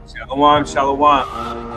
Shalom, shalom.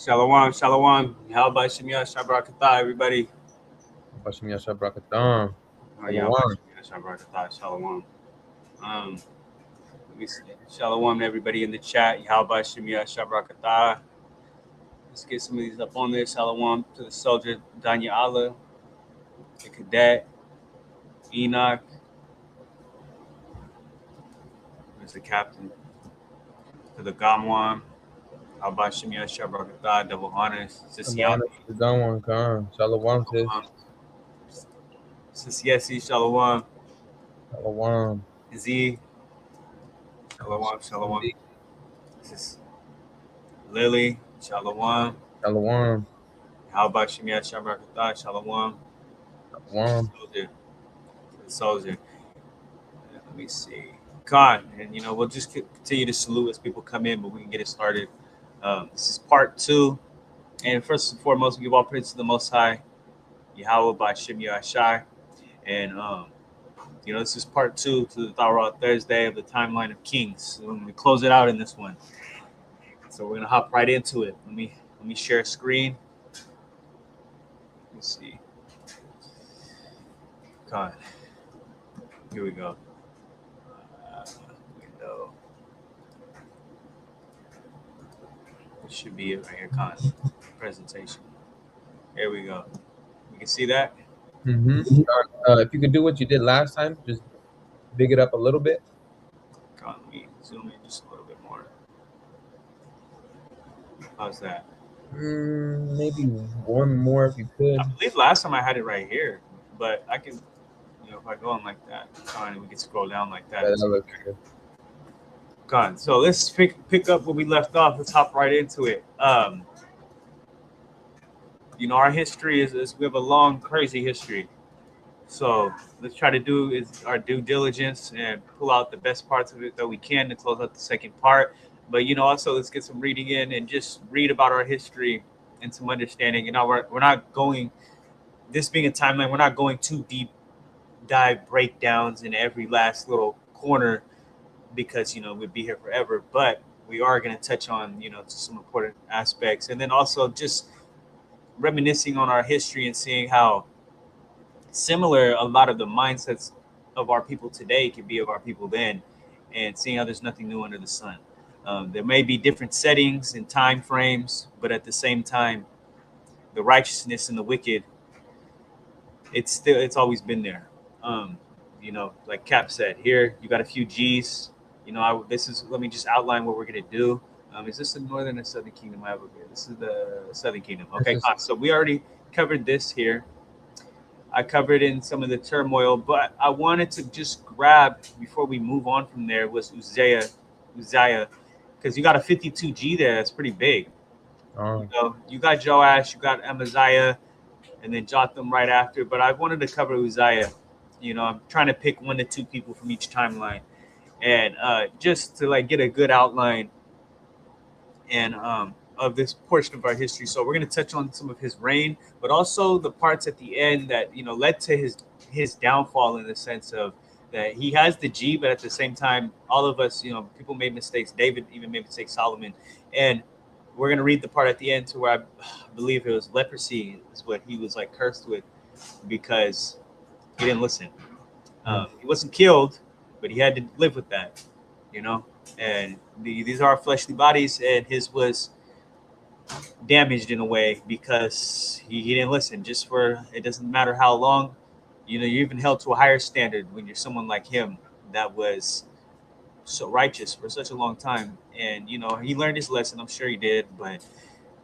Shalom, shalom. How about Shemiyah Shabrakatah, everybody? Bashim Yasha Brakatham. Oh, yeah, Shabrakatah, shalom. Let me see. Shalom to everybody in the chat. How about Shemiyah Shabrakatah? Let's get some of these up on there. Shalom to the soldier, Danya Allah, the cadet, Enoch. There's the captain. To the Gamwan. How about Shemiyah Shabrakatah, double honors. Sisiyam. The done one, Khan. Shalom, sis. Sisiyasi, shalom. Shalom. Z. Shalom, shalom. This is Lily, shalom. Shalom. How about Shemiyah Shabrakatah, shalom. Shalom. Soldier. Let me see. Khan, and we'll just continue to salute as people come in, but we can get it started. This is part 2. And first and foremost, we give all praise to the Most High, Yahweh by Shemiyah Ashai. And, this is part 2 to the Thawra Thursday of the timeline of Kings. So we're going to close it out in this one. So we're going to hop right into it. Let me share screen. Let me see. God. Here we go. Window. It should be it right here. Con presentation. Here we go. You can see that. If you could do what you did last time, just big it up a little bit. Con, let me zoom in just a little bit more. How's that? Maybe one more if you could. I believe last time I had it right here, but I can, if I go on like that, fine, we can scroll down like that. Yeah, that looks good. Gone. So let's pick up where we left off. Let's hop right into it. Our history is we have a long, crazy history. So let's try to do is our due diligence and pull out the best parts of it that we can to close out the second part. But also let's get some reading in and just read about our history and some understanding. We're not going, this being a timeline, we're not going too deep dive breakdowns in every last little corner because we'd be here forever. But we are going to touch on some important aspects, and then also just reminiscing on our history and seeing how similar a lot of the mindsets of our people today can be of our people then, and seeing how there's nothing new under the sun. There may be different settings and time frames, but at the same time, the righteousness and the wicked, it's always been there. Um, like Cap said, here you got a few G's. This is, let me just outline what we're gonna do. Is this the Northern or Southern Kingdom I have over here? This is the Southern Kingdom. This Okay, is so we already covered this here. I covered in some of the turmoil, but I wanted to just grab before we move on from there was Uzziah, because you got a 52G there. That's pretty big. um, You got Joash, you got Amaziah, and then Jotham right after. But I wanted to cover Uzziah. I'm trying to pick 1 to 2 people from each timeline, and just to like get a good outline and of this portion of our history. So we're going to touch on some of his reign, but also the parts at the end that led to his downfall, in the sense of that he has the G, but at the same time, all of us, people made mistakes. David even made mistakes. Solomon, and we're going to read the part at the end to where I believe it was leprosy is what he was like cursed with because he didn't listen. He wasn't killed, but he had to live with that, you know. And these are our fleshly bodies, and his was damaged in a way because he didn't listen. Just for it doesn't matter how long, you're even held to a higher standard when you're someone like him that was so righteous for such a long time. And he learned his lesson. I'm sure he did, but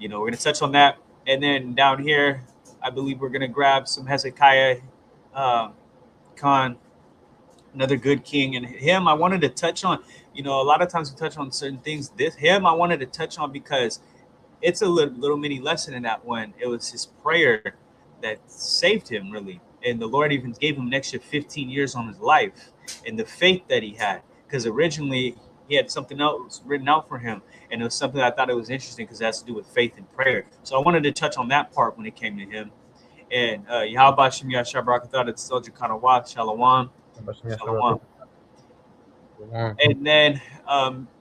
we're gonna touch on that. And then down here, I believe we're gonna grab some Hezekiah Khan, another good king, and him I wanted to touch on. A lot of times we touch on certain things. This him I wanted to touch on because it's a little mini lesson in that one. It was his prayer that saved him, really. And the Lord even gave him an extra 15 years on his life and the faith that he had. Because originally he had something else written out for him. And it was something I thought it was interesting because it has to do with faith and prayer. So I wanted to touch on that part when it came to him. And Yahweh Shem Yashar Barakatah, it's Soldier Kanawa, Shalom. Shalom. And then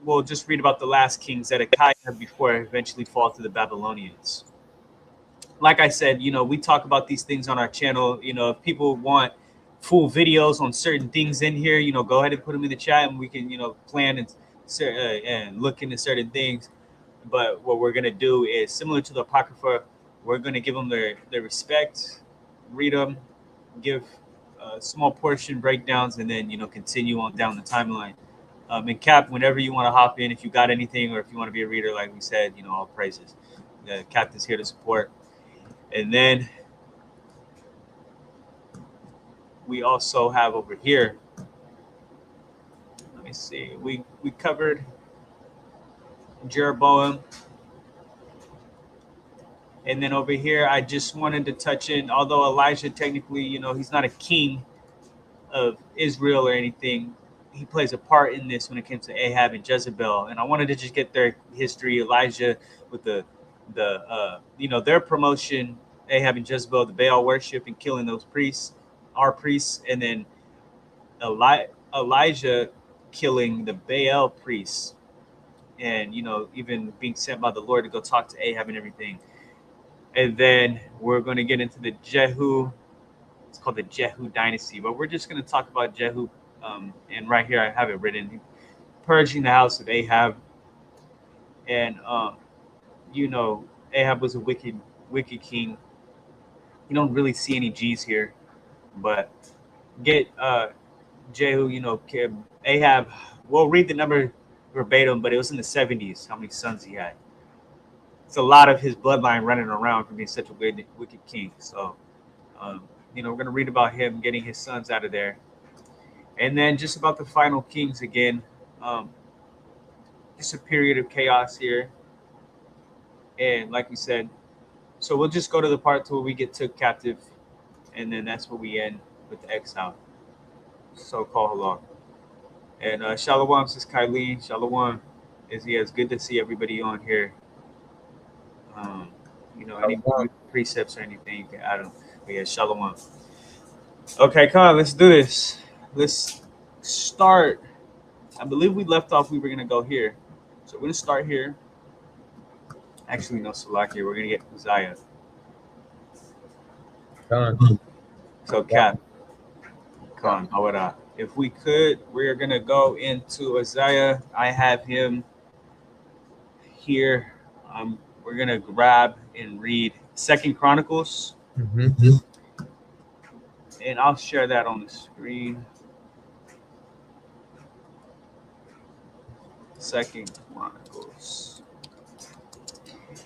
we'll just read about the last king, Zedekiah, before it eventually fall to the Babylonians. Like I said, we talk about these things on our channel. If people want full videos on certain things in here, go ahead and put them in the chat, and we can, plan and look into certain things. But what we're gonna do is similar to the Apocrypha. We're gonna give them their respect, read them, give small portion breakdowns, and then continue on down the timeline. And Cap, whenever you want to hop in, if you got anything, or if you want to be a reader, like we said, all praises. The captain's here to support. And then we also have over here. Let me see. We covered Jeroboam. And then over here, I just wanted to touch in, although Elijah technically, he's not a king of Israel or anything, he plays a part in this when it comes to Ahab and Jezebel. And I wanted to just get their history. Elijah with the their promotion, Ahab and Jezebel, the Baal worship and killing those priests, our priests, and then Elijah killing the Baal priests, and even being sent by the Lord to go talk to Ahab and everything. And then we're going to get into the Jehu. It's called the Jehu dynasty, but we're just going to talk about Jehu. And right here I have it written: purging the house of Ahab. And Ahab was a wicked king. You don't really see any G's here, but get Jehu. Ahab. We'll read the number verbatim, but it was in the 70s. How many sons he had? It's a lot of his bloodline running around for being such a wicked king. So, we're going to read about him getting his sons out of there. And then just about the final kings again. Just a period of chaos here. And like we said, so we'll just go to the part where we get took captive, and then that's where we end. with the X out. So called halal. And Shalom says Kylene. Shalom is yes, good to see everybody on here. Um, any precepts or anything you can add them. But yeah, Shalom. Okay, come on, let's do this. Let's start. I believe we left off. We were gonna go here, so we're gonna start here. Actually, no, Salaki. We're gonna get Uzziah. Done. So, Cap, Khan, Awara. If we could, we're gonna go into Isaiah. I have him here. We're gonna grab and read Second Chronicles, Mm-hmm. and I'll share that on the screen. Second Chronicles,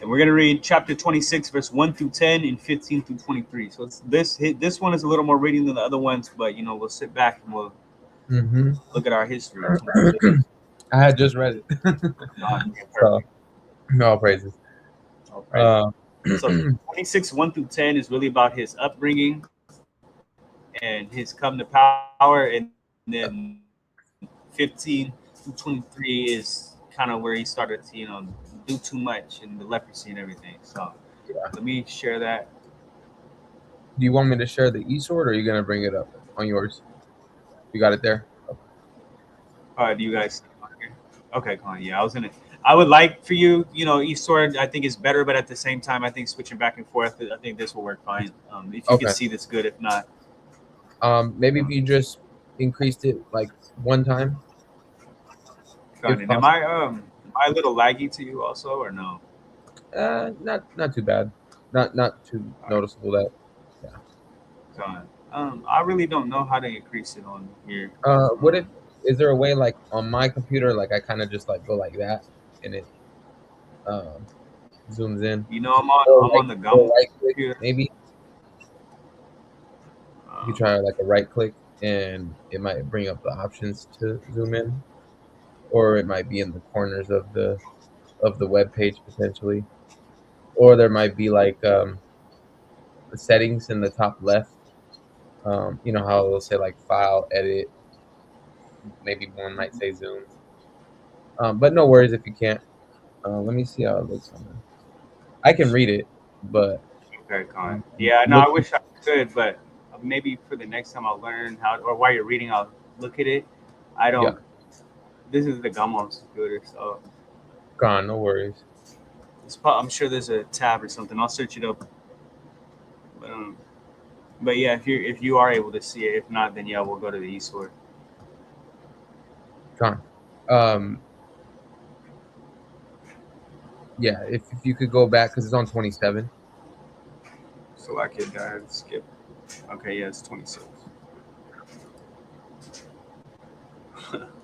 and we're gonna read chapter 26, verse 1 through 10, and 15 through 23. So this one is a little more reading than the other ones, but we'll sit back and we'll look at our history. I had just read it. So, no praises. So 26, 1 through 10 is really about his upbringing and his come to power, and then 15 through 23 is kind of where he started to do too much and the leprosy and everything. So let me share that. Do you want me to share the e-sword, or are you gonna bring it up on yours? You got it there. All right, do you guys? Okay, come on. Yeah, I would like for you, eSword I think is better, but at the same time, I think switching back and forth, I think this will work fine. If you can see this good, if not. Maybe if you just increased it like one time. Am I a little laggy to you also, or no? Not too bad. Not too noticeable that. Yeah. I really don't know how to increase it on here. What if is there a way like on my computer, like I kind of just like go like that and it zooms in? I'm on the gum right click, computer. maybe. You try like a right click and it might bring up the options to zoom in, or it might be in the corners of the web page potentially, or there might be like the settings in the top left. You know how it'll say like file, edit, maybe one might say zoom. But no worries if you can't. Let me see how it looks on there. I can read it, but okay, Con. Yeah, no, I wish I could, but maybe for the next time I'll learn how, or while you're reading, I'll look at it. I don't. Yeah. This is the Gummon's computer, so. Gone, no worries. I'm sure there's a tab or something. I'll search it up. But yeah, if you are able to see it, if not, then yeah, we'll go to the eSword. Gone. Yeah, if you could go back because it's on 27. So I could skip. Okay, yeah, it's 26.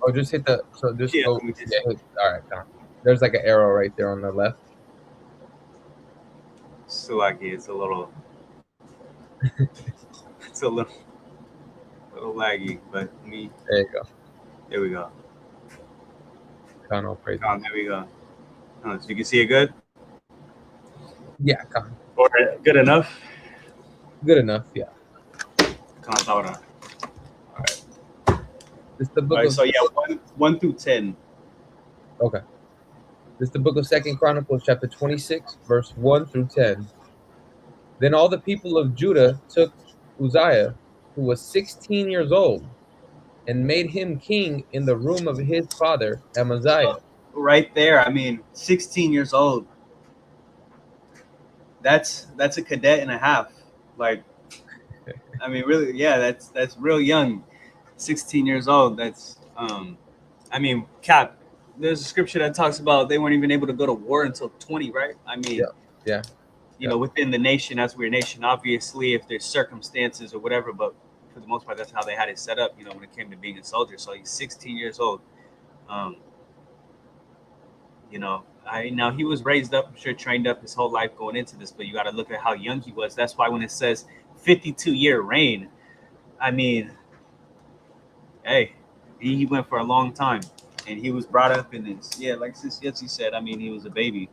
Oh, just hit the. So just go. All right, Con. There's like an arrow right there on the left. So like it's a little. It's a little laggy, but me. There you go. There we go. Con, all praise. There we go. So you can see it good. Yeah, Con. Or good enough. Good enough, yeah. Con, all right. It's the book. So yeah, 1 through 10. Okay. This is the book of Second Chronicles, chapter 26, verse 1 through 10. Then all the people of Judah took Uzziah, who was 16 years old, and made him king in the room of his father Amaziah. Right there, 16 years old. That's a cadet and a half. Like, really, yeah, that's real young. 16 years old. That's Cap. There's a scripture that talks about they weren't even able to go to war until 20, right? Yeah. Within the nation, as we're a nation, obviously, if there's circumstances or whatever, but for the most part, that's how they had it set up. When it came to being a soldier. So he's 16 years old. Now he was raised up, I'm sure, trained up his whole life going into this, but you got to look at how young he was. That's why when it says 52-year reign, hey, he went for a long time, and he was brought up in this. Yeah, like Sis Yetzi said, he was a baby.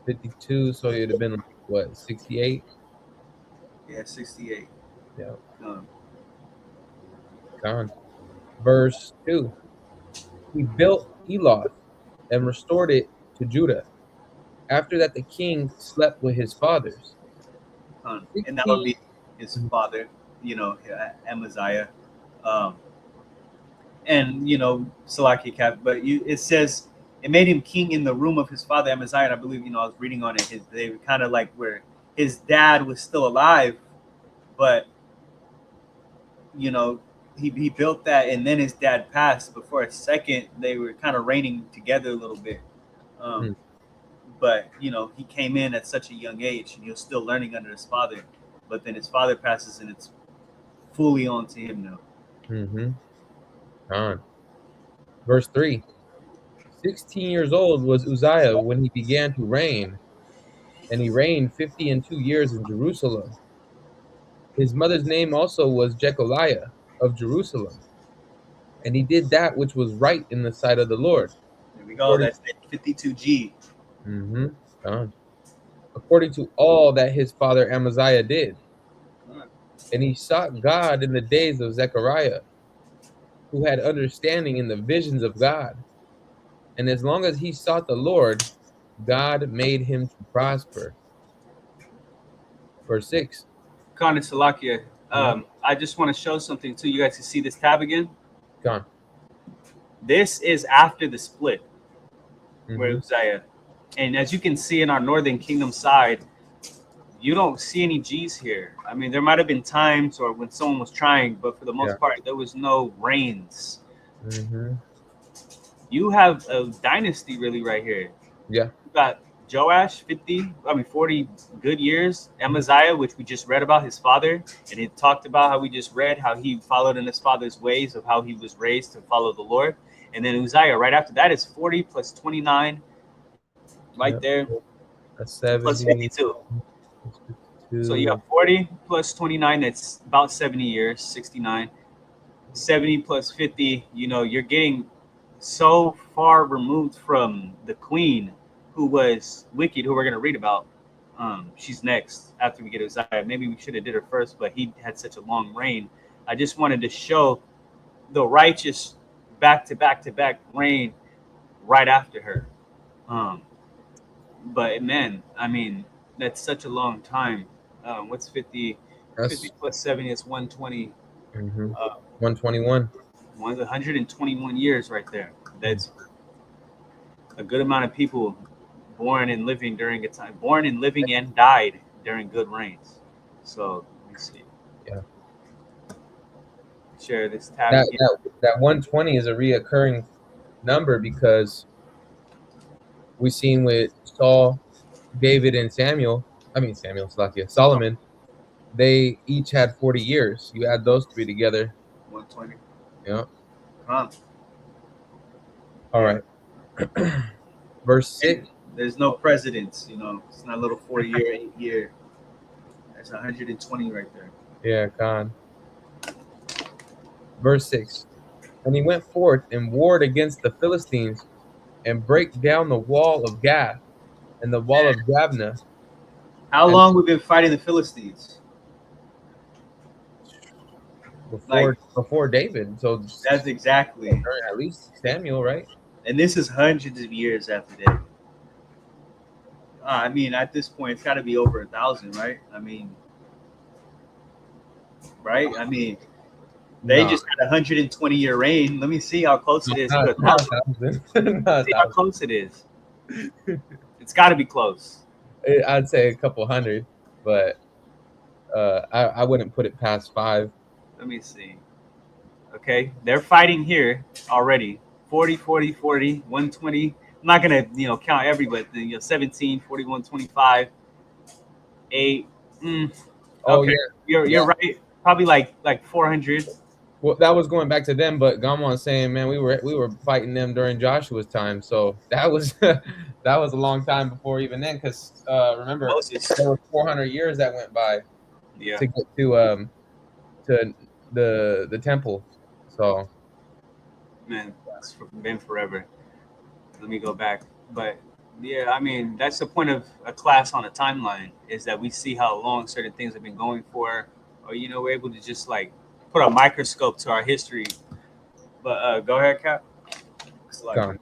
52, so it'd have been like, what, 68? Yeah, 68. Yeah. Um, Con. Verse 2. He built Eloth and restored it to Judah. After that, the king slept with his fathers. and that 16. would be his father, Amaziah. Um, and Salaki Cap, but it says it made him king in the room of his father Amaziah. And I believe I was reading on it. They were kind of like where his dad was still alive, but you know he built that, and then his dad passed. But for a second, they were kind of reigning together a little bit. Um, Mm. but he came in at such a young age, and he was still learning under his father. But then his father passes, and it's fully on to him now. Mm-hmm. Con. Verse 3. 16 years old was Uzziah when he began to reign, and he reigned 50 and 2 years in Jerusalem. His mother's name also was Jecholiah of Jerusalem, and he did that which was right in the sight of the Lord. There we go. According, That's 52G. Con. According to all that his father Amaziah did. And he sought God in the days of Zechariah, who had understanding in the visions of God. And as long as he sought the Lord, God made him to prosper. Verse 6. Khan and Salakia. Mhm. I just want to show something too. You guys can see this tab again. Gone. This is after the split where Mm-hmm. Uzziah. And as you can see in our Northern Kingdom side, you don't see any G's here. I mean, there might have been times or when someone was trying, but for the Yeah. most part, there was no reigns. Mm-hmm. You have a dynasty really right here. Yeah. You got Joash, 40 good years. Amaziah, which we just read about his father, and it talked about how we just read how he followed in his father's ways of how he was raised to follow the Lord. And then Uzziah, right after that, is 40 plus 29, right Yep. there, That's plus 70. 52. That's So you 52. got 40 plus 29, that's about 70 years, 69. 70 plus 50, you're getting so far removed from the queen who was wicked, who we're going to read about. She's next after we get Uzziah. Maybe we should have did her first, but he had such a long reign. I just wanted to show the righteous back to back to back reign right after her. Um, but man, I mean, that's such a long time. What's 50? 50 That's plus 70 is 120. 121. 121 years right there. That's a good amount of people born and living during a time, born and living and died during good reigns. So let me see. Yeah. Share this tab That, again. that 120 is a reoccurring number because we seen with Saul, David, and Solomon, they each had 40 years. You add those three together. 120. Yeah. Huh. All Yeah. right. Verse And 6. there's no presidents, It's not a little 4 year, 8 year. That's 120 right there. Yeah, God. Verse 6. And he went forth and warred against the Philistines and brake down the wall of Gath and the wall of Jabneh. How And long we've been fighting the Philistines? Like, before David, so that's exactly. at least Samuel, right? And this is hundreds of years after David. I mean, at this point, it's got to be over 1,000, right? I mean, right? I mean, they No, just had 120-year reign. Let me see how close it is. not, Good. not 1,000. Not See how 1,000. close it is. It's got to be close. I'd say a couple hundred, but I wouldn't put it past 5. Let me see. Okay, they're fighting here already. 40, 40, 40, 120. I'm not gonna count every, but 17, 41, 25, 8. Oh Okay, yeah, you're yeah. right. Probably like 400. Well, that was going back to them, but Gamon's saying, man, we were fighting them during Joshua's time, so that was that was a long time before even then. Because remember, Moses. there were 400 years that went by Yeah, to get to the temple. So man, it's been forever. Let me go back. But yeah, I mean, that's the point of a class on a timeline is that we see how long certain things have been going for. or we're able to just like put a microscope to our history. But go ahead, Cap. It's like, Con.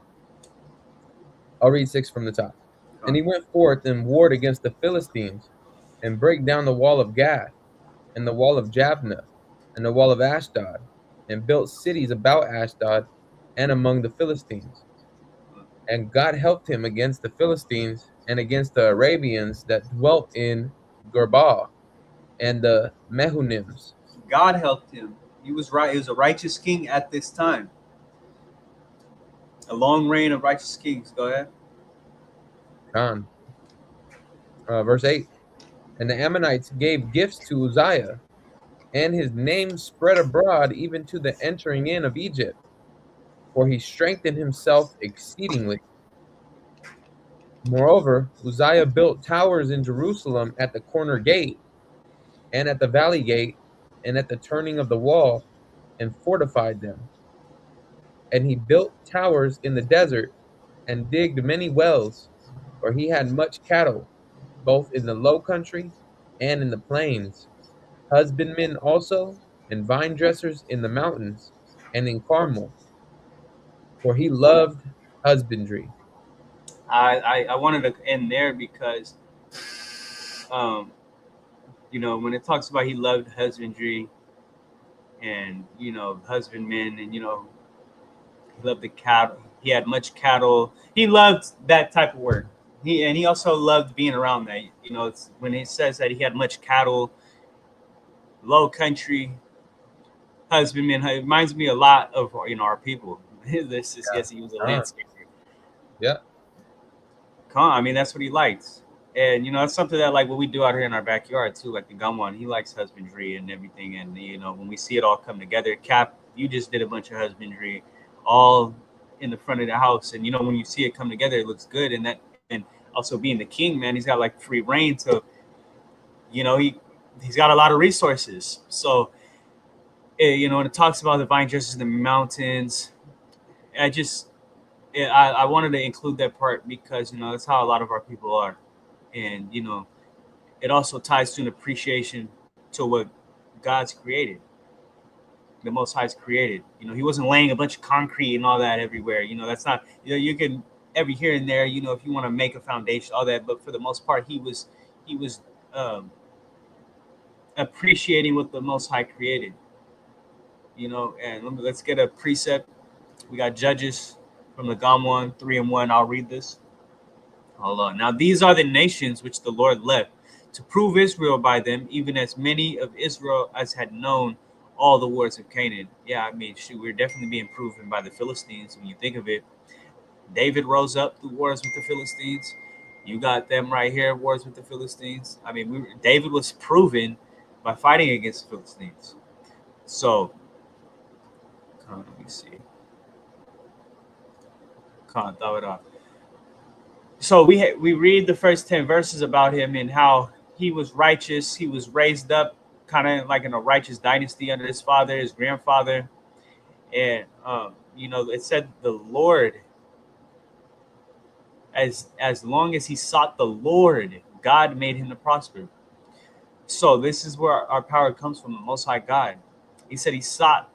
I'll read 6 from the top. And come. he went forth and warred against the Philistines, and brake down the wall of Gath, and the wall of Jabneh, and the wall of Ashdod, and built cities about Ashdod and among the Philistines. And God helped him against the Philistines and against the Arabians that dwelt in Gurbaal and the Mehunims. God helped him. He was right. He was a righteous king at this time. A long reign of righteous kings. Go ahead. Con. Verse 8. And the Ammonites gave gifts to Uzziah, and his name spread abroad even to the entering in of Egypt, for he strengthened himself exceedingly. Moreover, Uzziah built towers in Jerusalem at the corner gate, and at the valley gate, and at the turning of the wall, and fortified them. And he built towers in the desert, and digged many wells, for he had much cattle, both in the low country and in the plains, husbandmen also, and vine dressers in the mountains, and in Carmel, for he loved husbandry. I wanted to end there because um when it talks about he loved husbandry and husbandmen and he loved the cattle. He had much cattle. He loved that type of work. He also loved being around that. It's when it says that he had much cattle, low country, husbandman. It reminds me a lot of our people. This is yes, he was a Con. landscaper. Yeah. I mean, that's what he likes. And that's something that like what we do out here in our backyard too. Like the gum one, he likes husbandry and everything. And when we see it all come together, Cap, you just did a bunch of husbandry, all in the front of the house. And when you see it come together, it looks good. And also being the king, man, he's got like free reign. So he's got a lot of resources. So when it talks about the vine dressers in the mountains, I just I wanted to include that part because that's how a lot of our people are. And it also ties to an appreciation to what God's created, the Most High's created. He wasn't laying a bunch of concrete and all that everywhere. That's not. You can every here and there. If you want to make a foundation, all that. But for the most part, he was um, appreciating what the Most High created. And let's get a precept. We got Judges from the Gom 1, 3 and 1. I'll read this. Hold on. Now these are the nations which the Lord left to prove Israel by them, even as many of Israel as had known all the wars of Canaan. Yeah, I mean, shoot, we're definitely being proven by the Philistines when you think of it. David rose up through wars with the Philistines. You got them right here, wars with the Philistines. I mean, David was proven by fighting against the Philistines. So, let me see. Can't throw it off. So we read the first 10 verses about him and how he was righteous. He was raised up kind of like in a righteous dynasty under his father, his grandfather. And, it said the Lord, as long as he sought the Lord, God made him to prosper. So this is where our power comes from, the Most High God. He said he sought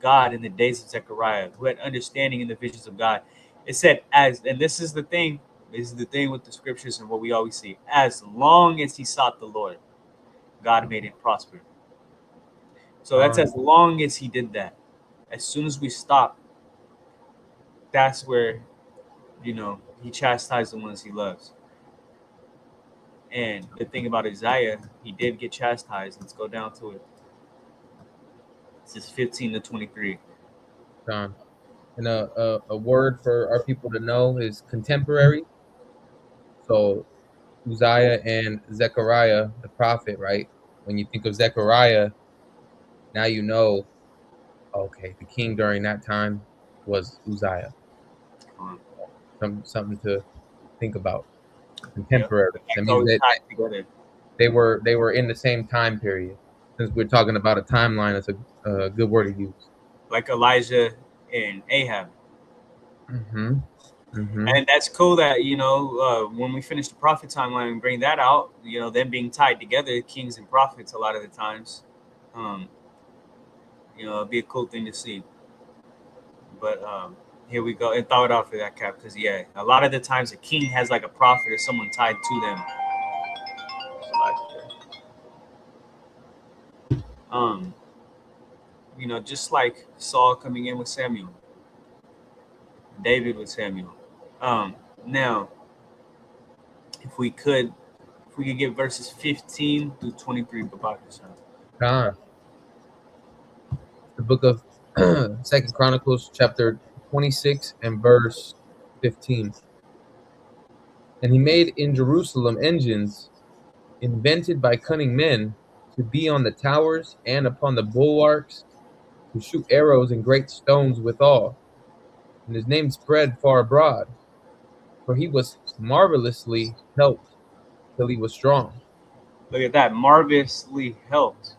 God in the days of Zechariah, who had understanding in the visions of God. It said, and this is the thing with the scriptures and what we always see. As long as he sought the Lord, God made him prosper. So that's as long as he did that. As soon as we stop, that's where, he chastised the ones he loves. And the thing about Isaiah, he did get chastised. Let's go down to it. This is 15 to 23. Con. And a word for our people to know is contemporary. So Uzziah and Zechariah, the prophet, right? When you think of Zechariah, now you know, okay, the king during that time was Uzziah. Something to think about. Contemporary. That means that they were in the same time period. Since we're talking about a timeline, it's a good word to use. Like Elijah and Ahab. Mm-hmm. Mm-hmm. And that's cool that, when we finish the prophet timeline and bring that out, them being tied together, kings and prophets a lot of the times. Um, it'd be a cool thing to see. But here we go. And throw it off for that, Cap, because yeah, a lot of the times a king has like a prophet or someone tied to them. Um, just like Saul coming in with Samuel, David with Samuel. Now, if we could get verses 15 through 23, Babakar. God. The book of Second Chronicles, chapter 26 and verse 15. And he made in Jerusalem engines invented by cunning men to be on the towers and upon the bulwarks, to shoot arrows and great stones withal. And his name spread far abroad, for he was marvelously helped till he was strong. Look at that, marvelously helped.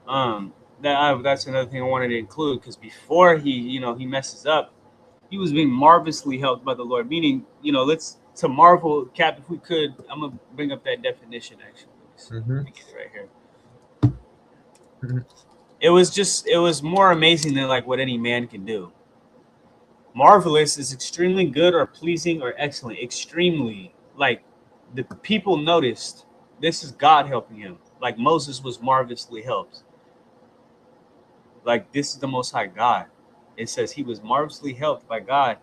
That's another thing I wanted to include, because before he messes up, he was being marvelously helped by the Lord. Meaning, let's to marvel, Cap. If we could, I'm gonna bring up that definition actually. Let me get it right here. It was more amazing than like what any man can do. Marvelous is extremely good or pleasing or excellent. Extremely, like the people noticed. This is God helping him. Like Moses was marvelously helped. Like this is the Most High God. It says he was marvelously helped by God,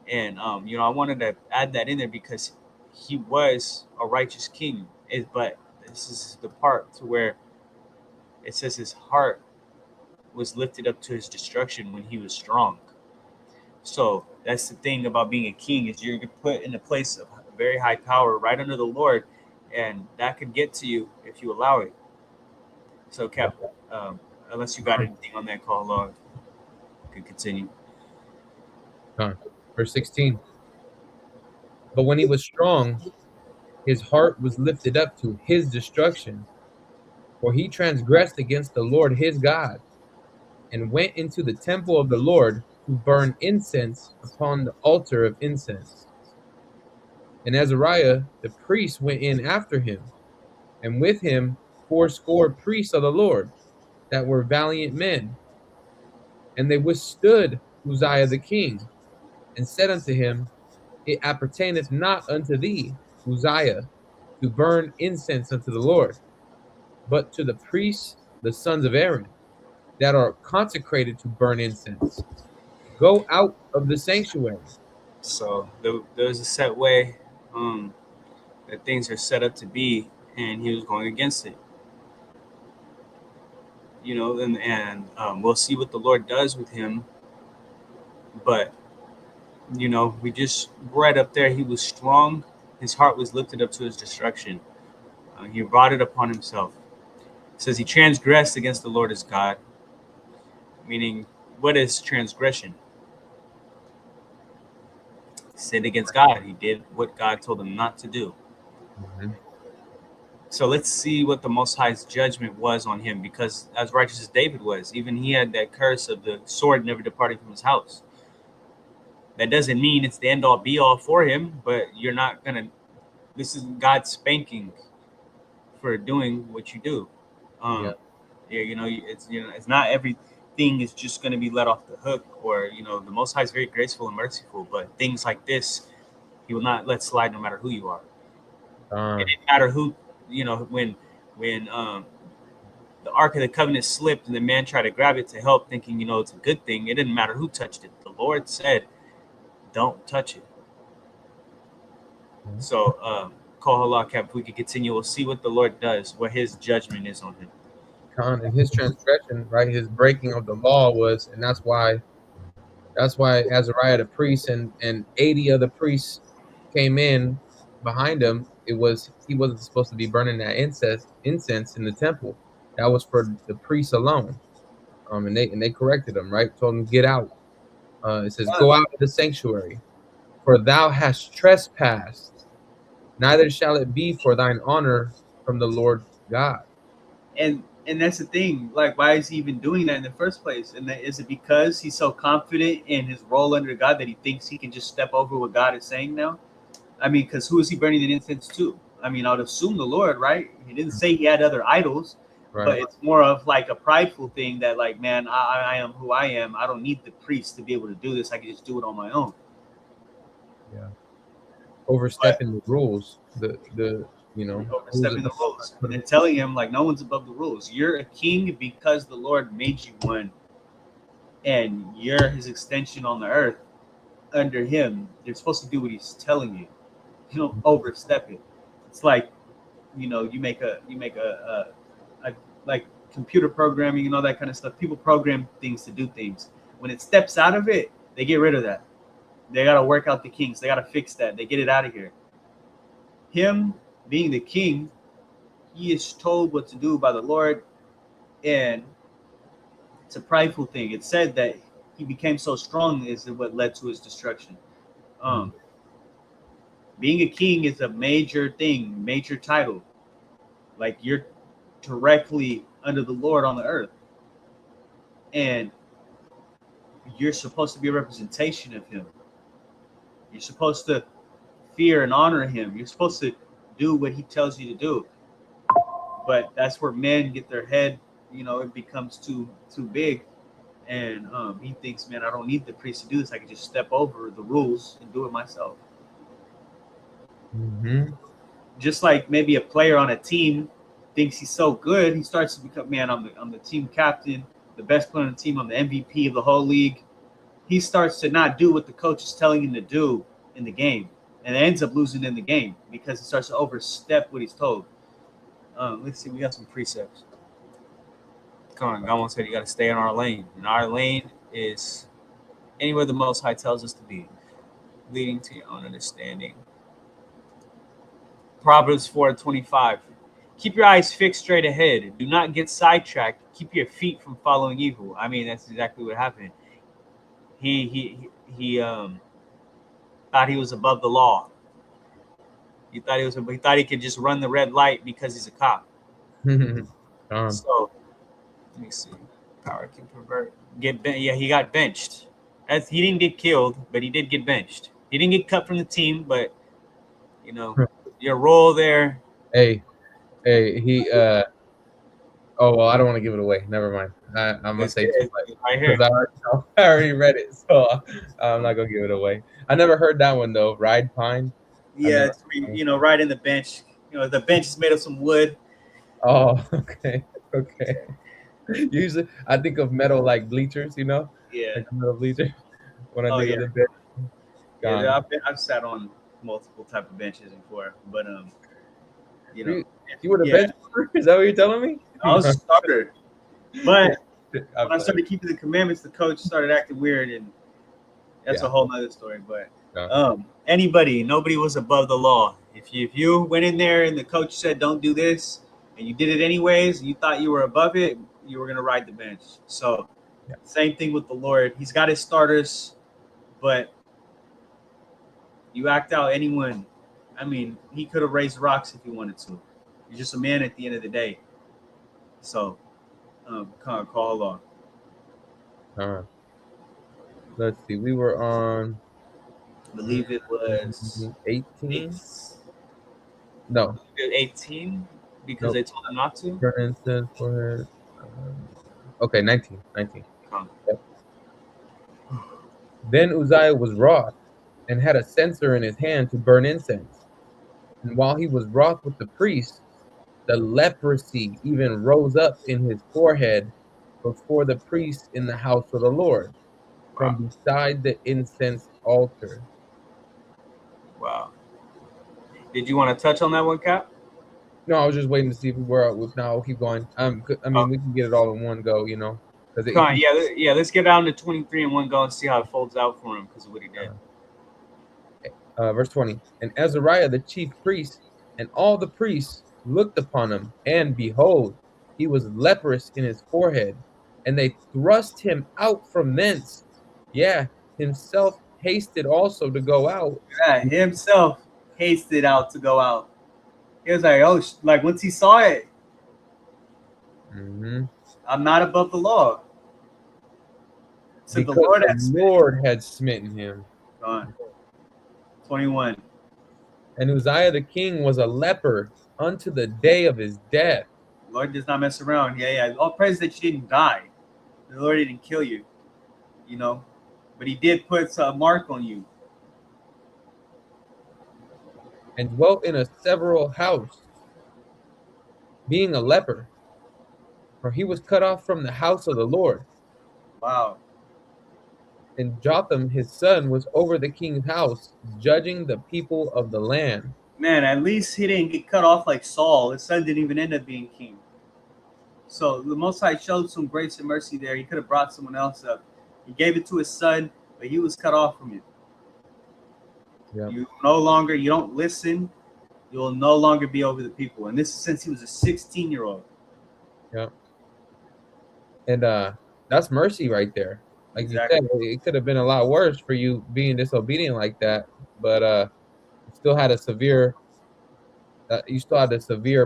and I wanted to add that in there because he was a righteous king. But this is the part to where it says his heart was lifted up to his destruction when he was strong. So that's the thing about being a king, is you're put in a place of very high power right under the Lord, and that could get to you if you allow it. So, Cap, unless you got anything on that call log, you can continue. Verse 16. But when he was strong, his heart was lifted up to his destruction, for he transgressed against the Lord his God, and went into the temple of the Lord to burn incense upon the altar of incense. And Azariah the priest went in after him, and with him 80 priests of the Lord, that were valiant men. And they withstood Uzziah the king, and said unto him, It appertaineth not unto thee, Uzziah, to burn incense unto the Lord, but to the priests, the sons of Aaron, that are consecrated to burn incense. Go out of the sanctuary. So there's a set way that things are set up to be, and he was going against it. And we'll see what the Lord does with him. But we just read up there, he was strong. His heart was lifted up to his destruction. He brought it upon himself. It says he transgressed against the Lord his God. Meaning, what is transgression? Sinned against God. He did what God told him not to do. So let's see what the Most High's judgment was on him, because as righteous as David was, even he had that curse of the sword never departing from his house. That doesn't mean it's the end all be all for him, but you're not gonna. This is God spanking for doing what you do. It's not everything is just gonna be let off the hook, or the Most High is very graceful and merciful, but things like this, He will not let slide, no matter who you are. It didn't matter who. When the Ark of the Covenant slipped and the man tried to grab it to help, thinking it's a good thing, it didn't matter who touched it. The Lord said, "Don't touch it." So, Kohala Cap, if we could continue, we'll see what the Lord does, what His judgment is on him. And his transgression, right, his breaking of the law was, and that's why Azariah the priest and 80 other priests came in behind him. He wasn't supposed to be burning that incense in the temple. That was for the priests alone. And they corrected him, right? Told him, get out. It says, go out of the sanctuary, for thou hast trespassed. Neither shall it be for thine honor from the Lord God. And that's the thing. Like, why is he even doing that in the first place? And is it because he's so confident in his role under God that he thinks he can just step over what God is saying now? I mean, because who is he burning the incense to? I mean, I would assume the Lord, right? He didn't say he had other idols. but Right. it's more of like a prideful thing that like, man, I am who I am. I don't need the priest to be able to do this. I can just do it on my own. Yeah. Overstepping the rules. The rules Overstepping of the rules and telling him like no one's above the rules. You're a king because the Lord made you one, and you're his extension on the earth. Under him, you're supposed to do what he's telling you. You don't overstep it. It's like, you make a like computer programming and all that kind of stuff. People program things to do things. When it steps out of it, they get rid of that. They got to work out the kinks. They got to fix that. They get it out of here. Him being the king, he is told what to do by the Lord, and it's a prideful thing. It said that he became so strong is what led to his destruction. Being a king is a major thing, major title. Like you're directly under the Lord on the earth, and you're supposed to be a representation of him. You're supposed to fear and honor him. You're supposed to do what he tells you to do. But that's where men get their head, it becomes too big. And he thinks, man, I don't need the priest to do this. I can just step over the rules and do it myself. Mm-hmm. Just like maybe a player on a team thinks he's so good, he starts to become, man, I'm the team captain, the best player on the team, I'm the MVP of the whole league. He starts to not do what the coach is telling him to do in the game, and ends up losing in the game because he starts to overstep what he's told. Let's see, we got some precepts. Come on, God said you got to stay in our lane. And our lane is anywhere the Most High tells us to be, leading to your own understanding. Proverbs 4:25. Keep your eyes fixed straight ahead. Do not get sidetracked. Keep your feet from following evil. I mean, that's exactly what happened. He thought he was above the law. He thought he could just run the red light because he's a cop. So let me see. Power can pervert. He got benched. He didn't get killed, but he did get benched. He didn't get cut from the team, but your role there. He oh well, I don't want to give it away. Never mind. I'm gonna say too much right here. because I already read it, so I'm not gonna give it away. I never heard that one though. Ride Pine. Yeah, it's right in the bench. The bench is made of some wood. Oh, okay. Usually, I think of metal like bleachers. Yeah, like metal bleachers. When I think of the bench. Yeah, I've sat on multiple type of benches before, but you were the bench member? Is that what you're telling me? I was a starter, but when I started keeping the commandments, the coach started acting weird, and that's a whole nother story. But nobody was above the law. If you went in there and the coach said don't do this, and you did it anyways, and you thought you were above it, you were gonna ride the bench. So same thing with the Lord. He's got his starters, but you act out anyone. I mean, he could have raised rocks if he wanted to. You're just a man at the end of the day. So, call law. Let's see. We were on. I believe it was 18. No, 18 because they told him not to. For instance, okay, 19. Yep. Then Uzziah was wroth and had a censer in his hand to burn incense. And while he was wroth with the priest, the leprosy even rose up in his forehead before the priest in the house of the Lord, from beside the incense altar. Wow. Did you want to touch on that one, Cap? No, I was just waiting to see if we were. Now I'll keep going. I mean, we can get it all in one go, Let's get down to 23 in one go and see how it folds out for him because of what he did. Verse 20. And Azariah the chief priest and all the priests looked upon him, and behold, he was leprous in his forehead, and they thrust him out from thence. Yeah, himself hasted also to go out. Yeah, himself hasted out to go out. He was like, once he saw it, I'm not above the law. So because the Lord had smitten him. 21. And Uzziah the king was a leper unto the day of his death. Lord does not mess around. Yeah. All praise that you didn't die. The Lord didn't kill you, you know, but He did put a mark on you. And dwelt in a several house, being a leper, for he was cut off from the house of the Lord. Wow. And Jotham his son was over the king's house, judging the people of the land. Man, at least he didn't get cut off like Saul. His son didn't even end up being king. So the Most High showed some grace and mercy there. He could have brought someone else up. He gave it to his son, but he was cut off from it. Yeah. You don't listen. You will no longer be over the people. And this is since he was a 16-year-old. Yeah. And that's mercy right there. Like Exactly. you said, it could have been a lot worse for you being disobedient like that, but you still had a severe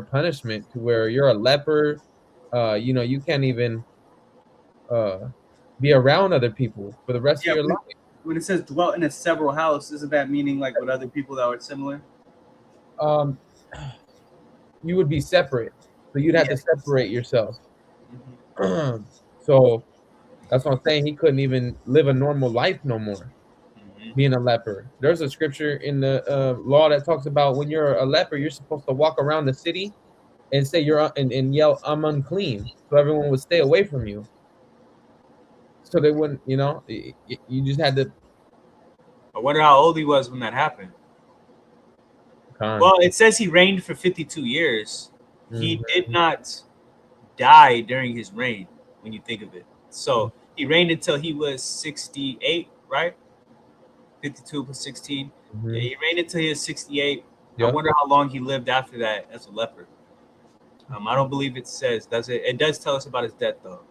punishment to where you're a leper. You can't even uh be around other people for the rest of Yeah, your life. when it says dwelt in a several house, isn't that meaning like with other people that were similar? um you would be separate, so you'd have to separate yourself. Mm-hmm. So that's what I'm saying. He couldn't even live a normal life no more, Mm-hmm. being a leper. There's a scripture in the law that talks about when you're a leper, you're supposed to walk around the city and say and yell, "I'm unclean," so everyone would stay away from you. So they wouldn't, you just had to. I wonder how old he was when that happened. Well, it says he reigned for 52 years. He did not die during his reign, when you think of it. So he reigned until he was 68, right? 52 plus 16. Yeah, he reigned until he was 68. Yep. I wonder how long he lived after that as a leper. I don't believe it says, does it? It does tell us about his death, though.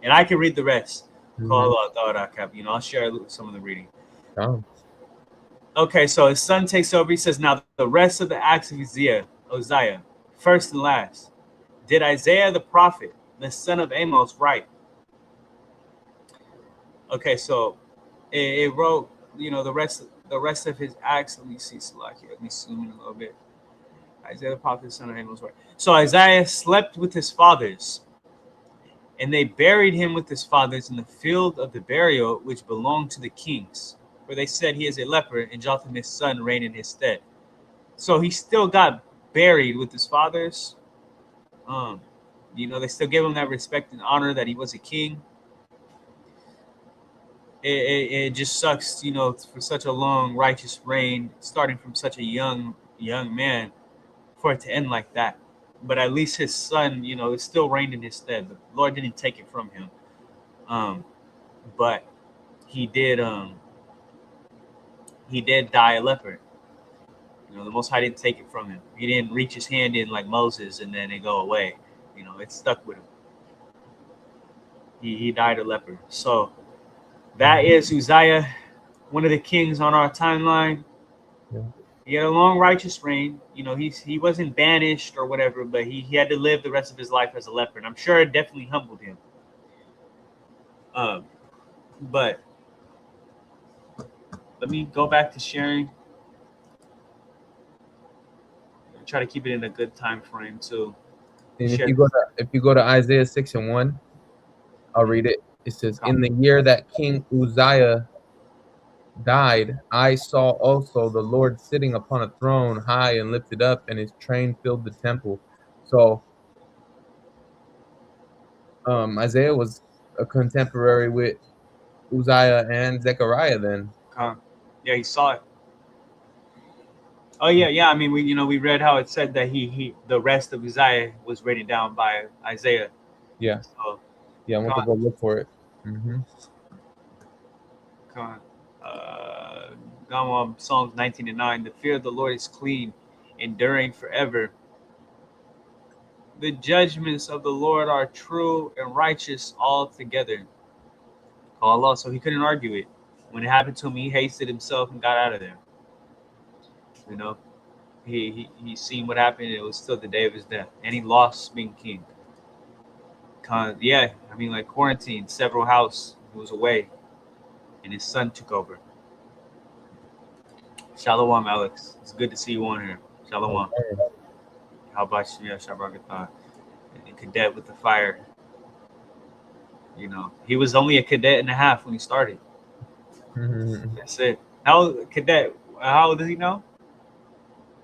And I can read the rest. I'll share some of the reading. Okay, so his son takes over. He says, now the rest of the acts of Uzziah, first and last, did Isaiah the prophet, the son of Amos, write? Okay, so it wrote, the rest of his acts. Let me see, Salakia. Let me zoom in a little bit. Isaiah the prophet, the son of Amos, right? So Isaiah slept with his fathers, and they buried him with his fathers in the field of the burial which belonged to the kings, where they said he is a leper, and Jotham his son reigned in his stead. So he still got buried with his fathers. They still gave him that respect and honor that he was a king. It just sucks, for such a long righteous reign, starting from such a young man, for it to end like that. But at least his son, is still reigned in his stead. The Lord didn't take it from him. But he did die a leper. The Most High didn't take it from him. He didn't reach his hand in like Moses and then it go away. It stuck with him. He died a leper. So that is Uzziah, one of the kings on our timeline. Yeah. He had a long righteous reign. He wasn't banished or whatever, but he had to live the rest of his life as a leper. And I'm sure it definitely humbled him. But let me go back to sharing. Try to keep it in a good time frame too. And if you go to Isaiah 6:1, I'll read it. It says, "In the year that King Uzziah died, I saw also the Lord sitting upon a throne, high and lifted up, and his train filled the temple." So Isaiah was a contemporary with Uzziah and Zechariah then. Yeah, he saw it. Oh yeah. I mean, we read how it said that the rest of Uzziah was written down by Isaiah. Yeah. So, yeah, I want to go look for it. Come on. Psalms 19:9. The fear of the Lord is clean, enduring forever. The judgments of the Lord are true and righteous altogether. Allah, so he couldn't argue it. When it happened to him, he hasted himself and got out of there. He seen what happened. It was still the day of his death, and he lost being king. Like quarantine, several house. He was away, and his son took over. Shalom, Alex. It's good to see you on here. Shalom. How about you? cadet with the fire. You know, he was only a cadet and a half when he started. That's it. Cadet? How old does he know?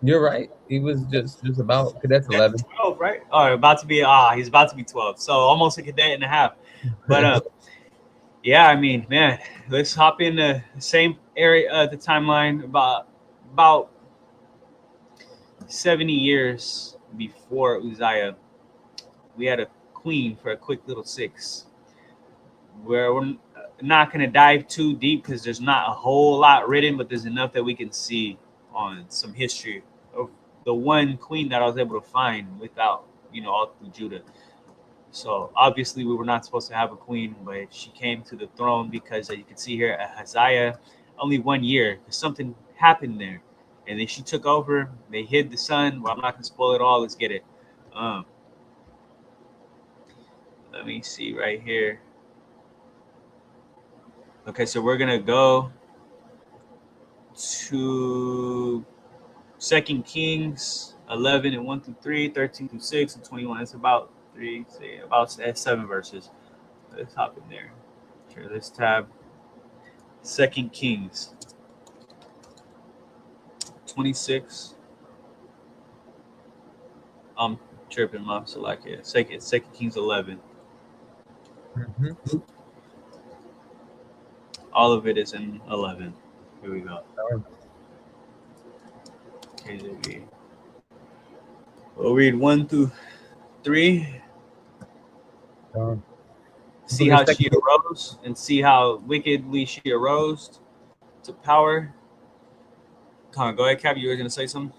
You're right. He was just about cadet's 11. 12, right? Oh, he's about to be 12. So almost a cadet and a half. But yeah, I mean, man, let's hop in the same area, the timeline about 70 years before Uzziah. We had a queen for a quick little 6. Where we're not going to dive too deep because there's not a whole lot written, but there's enough that we can see on some history of the one queen that I was able to find without, all through Judah. So obviously we were not supposed to have a queen, but she came to the throne because you can see here Ahaziah, only 1 year, because something happened there. And then she took over. They hid the son. Well, I'm not going to spoil it all. Let's get it. Let me see right here. Okay, so we're going to go to 2 Kings 11 and 1 through 3, 13 through 6, and 21. It's about 7 verses. Let's hop in there. Here, let's tab 2 Kings 26. I'm tripping, Mom. So like, yeah, 2 Kings 11. Mm-hmm. All of it is in 11. Here we go. KJV. We'll read 1 through 3. See how she arose and see how wickedly she arose to power. Come on, go ahead, Cap. You were going to say something?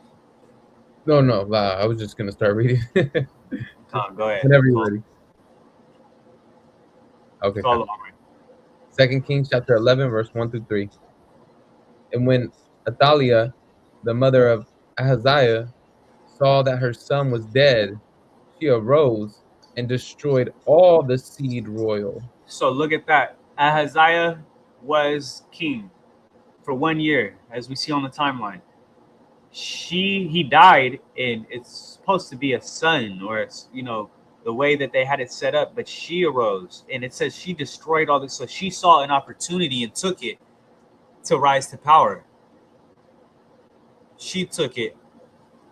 No, I was just going to start reading. Come on, go ahead. Whenever you're ready. Okay. Follow 2 Kings chapter 11, verse 1 through 3. And when Athaliah, the mother of Ahaziah, saw that her son was dead, she arose and destroyed all the seed royal. So look at that. Ahaziah was king for 1 year, as we see on the timeline. He died, and it's supposed to be a son, or it's, the way that they had it set up, but she arose, and it says she destroyed all this. So she saw an opportunity and took it to rise to power. She took it,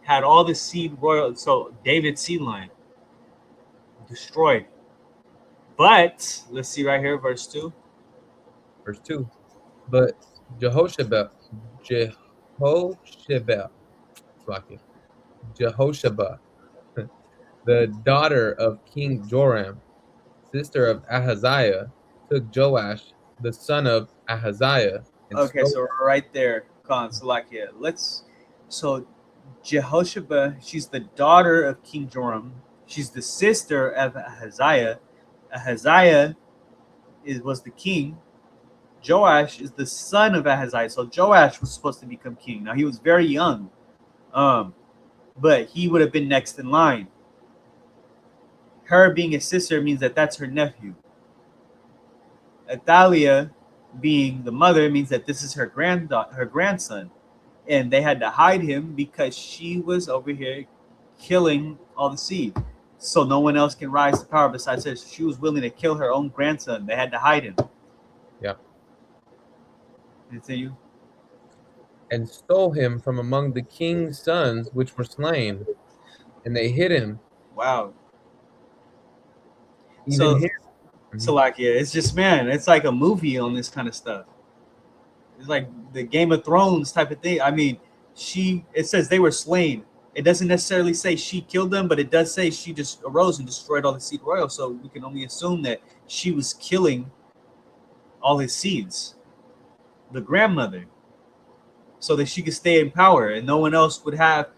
had all the seed royal, so David's seed line destroyed. But let's see right here, verse 2. Verse 2. But Jehoshaphat, the daughter of King Joram, sister of Ahaziah, took Joash, the son of Ahaziah. Okay, so we're right there, Salakia. So Jehoshaphat, she's the daughter of King Joram. She's the sister of Ahaziah. Ahaziah was the king. Joash is the son of Ahaziah. So Joash was supposed to become king. Now he was very young, but he would have been next in line. Her being a sister means that that's her nephew. Athaliah being the mother means that this is her grandson, and they had to hide him because she was over here killing all the seed, so no one else can rise to power besides her. She was willing to kill her own grandson. They had to hide him. Yeah. Continue. And stole him from among the king's sons which were slain, and they hid him. Wow. So like, yeah, it's just, man, it's like a movie on this kind of stuff. It's like the Game of Thrones type of thing. I mean, it says they were slain. It doesn't necessarily say she killed them, but it does say she just arose and destroyed all the seed royal. So we can only assume that she was killing all his seeds, the grandmother, so that she could stay in power and no one else would have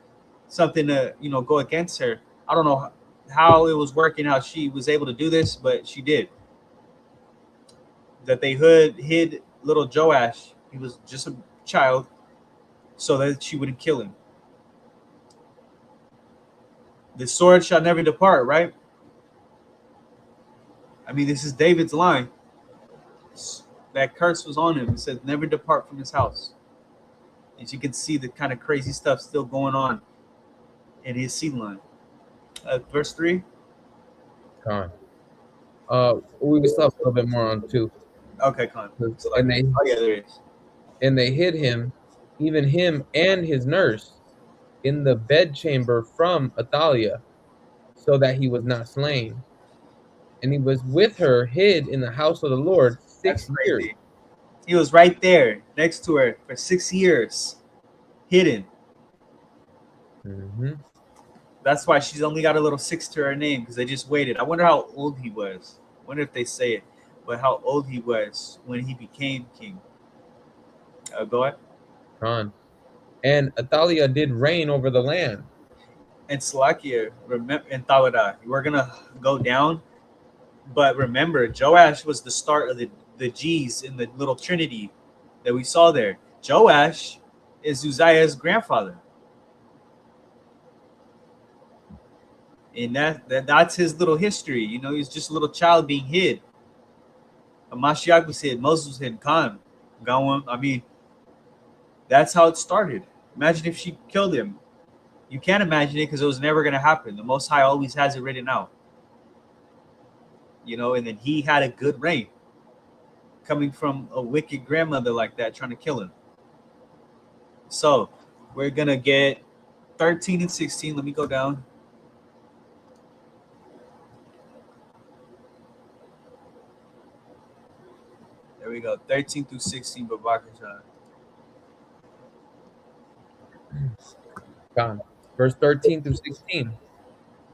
something to, go against her. I don't know how it was working, how she was able to do this, but she did. That they hid little Joash, he was just a child, so that she wouldn't kill him. The sword shall never depart, right? I mean, this is David's line. That curse was on him. It says, never depart from his house. And you can see the kind of crazy stuff still going on in his seed line. Verse 3. Con. We still have a little bit more on too. Okay, Con. So like, And they oh yeah, there is. and they hid him, even him and his nurse, in the bedchamber from Athaliah, so that he was not slain. And he was with her hid in the house of the Lord That's 6 years. crazy. He was right there next to her for 6 years, hidden. Mm-hmm. That's why she's only got a little 6 to her name because they just waited. I wonder how old he was. I wonder if they say it, but how old he was when he became king. Go ahead. Con. And Athaliah did reign over the land. And Salakia, remember, and Tawada, we're gonna go down, but remember, Joash was the start of the G's in the little Trinity that we saw there. Joash is Uzziah's grandfather. And that's his little history. You know, he's just a little child being hid. Mashiach was hid, Moses was hid, Khan. I mean, that's how it started. Imagine if she killed him. You can't imagine it because it was never going to happen. The Most High always has it written out. You know, and then he had a good reign coming from a wicked grandmother like that trying to kill him. So we're going to get 13 and 16. Let me go down. There we go. 13 through 16, Babakashan. God. Verse 13 through 16.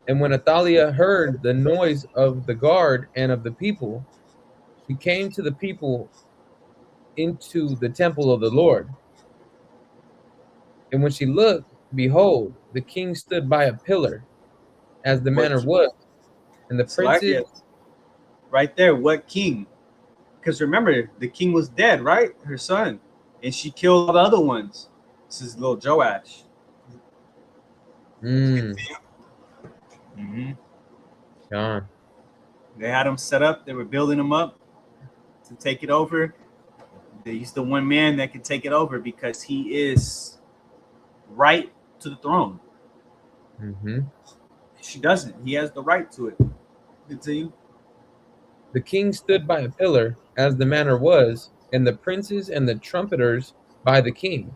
And when Athaliah heard the noise of the guard and of the people, she came to the people into the temple of the Lord. And when she looked, behold, the king stood by a pillar, as the manner was. And the princes, right there, what king? Because remember, the king was dead, right? Her son. And she killed all the other ones. This is little Joash. John. They had him set up. They were building him up to take it over. He's the one man that can take it over because he is right to the throne. She doesn't. He has the right to it. Continue. The king stood by a pillar, as the manner was, and the princes and the trumpeters by the king.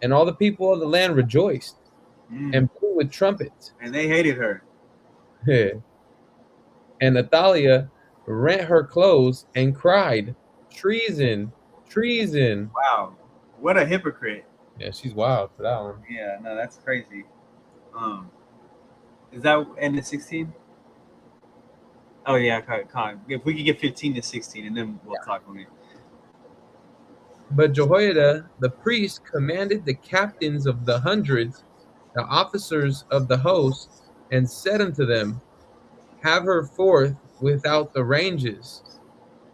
And all the people of the land rejoiced and blew with trumpets. And they hated her. And Athaliah rent her clothes and cried, treason, treason. Wow. What a hypocrite. Yeah, she's wild for that one. Yeah, no, that's crazy. Is that end at 16? Oh yeah, if we could get 15 to 16 and then we'll talk on it. But Jehoiada the priest commanded the captains of the hundreds, the officers of the host, and said unto them, have her forth without the ranges,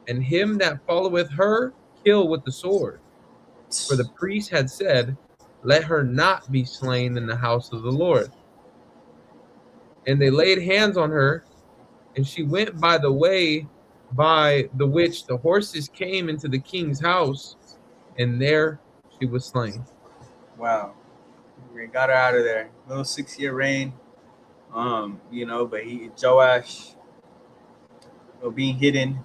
and him that followeth her kill with the sword. For the priest had said, let her not be slain in the house of the Lord. And they laid hands on her, and she went by the way by the which the horses came into the king's house, and there she was slain. Wow. We got her out of there. Little 6-year reign. You know, but Joash being hidden.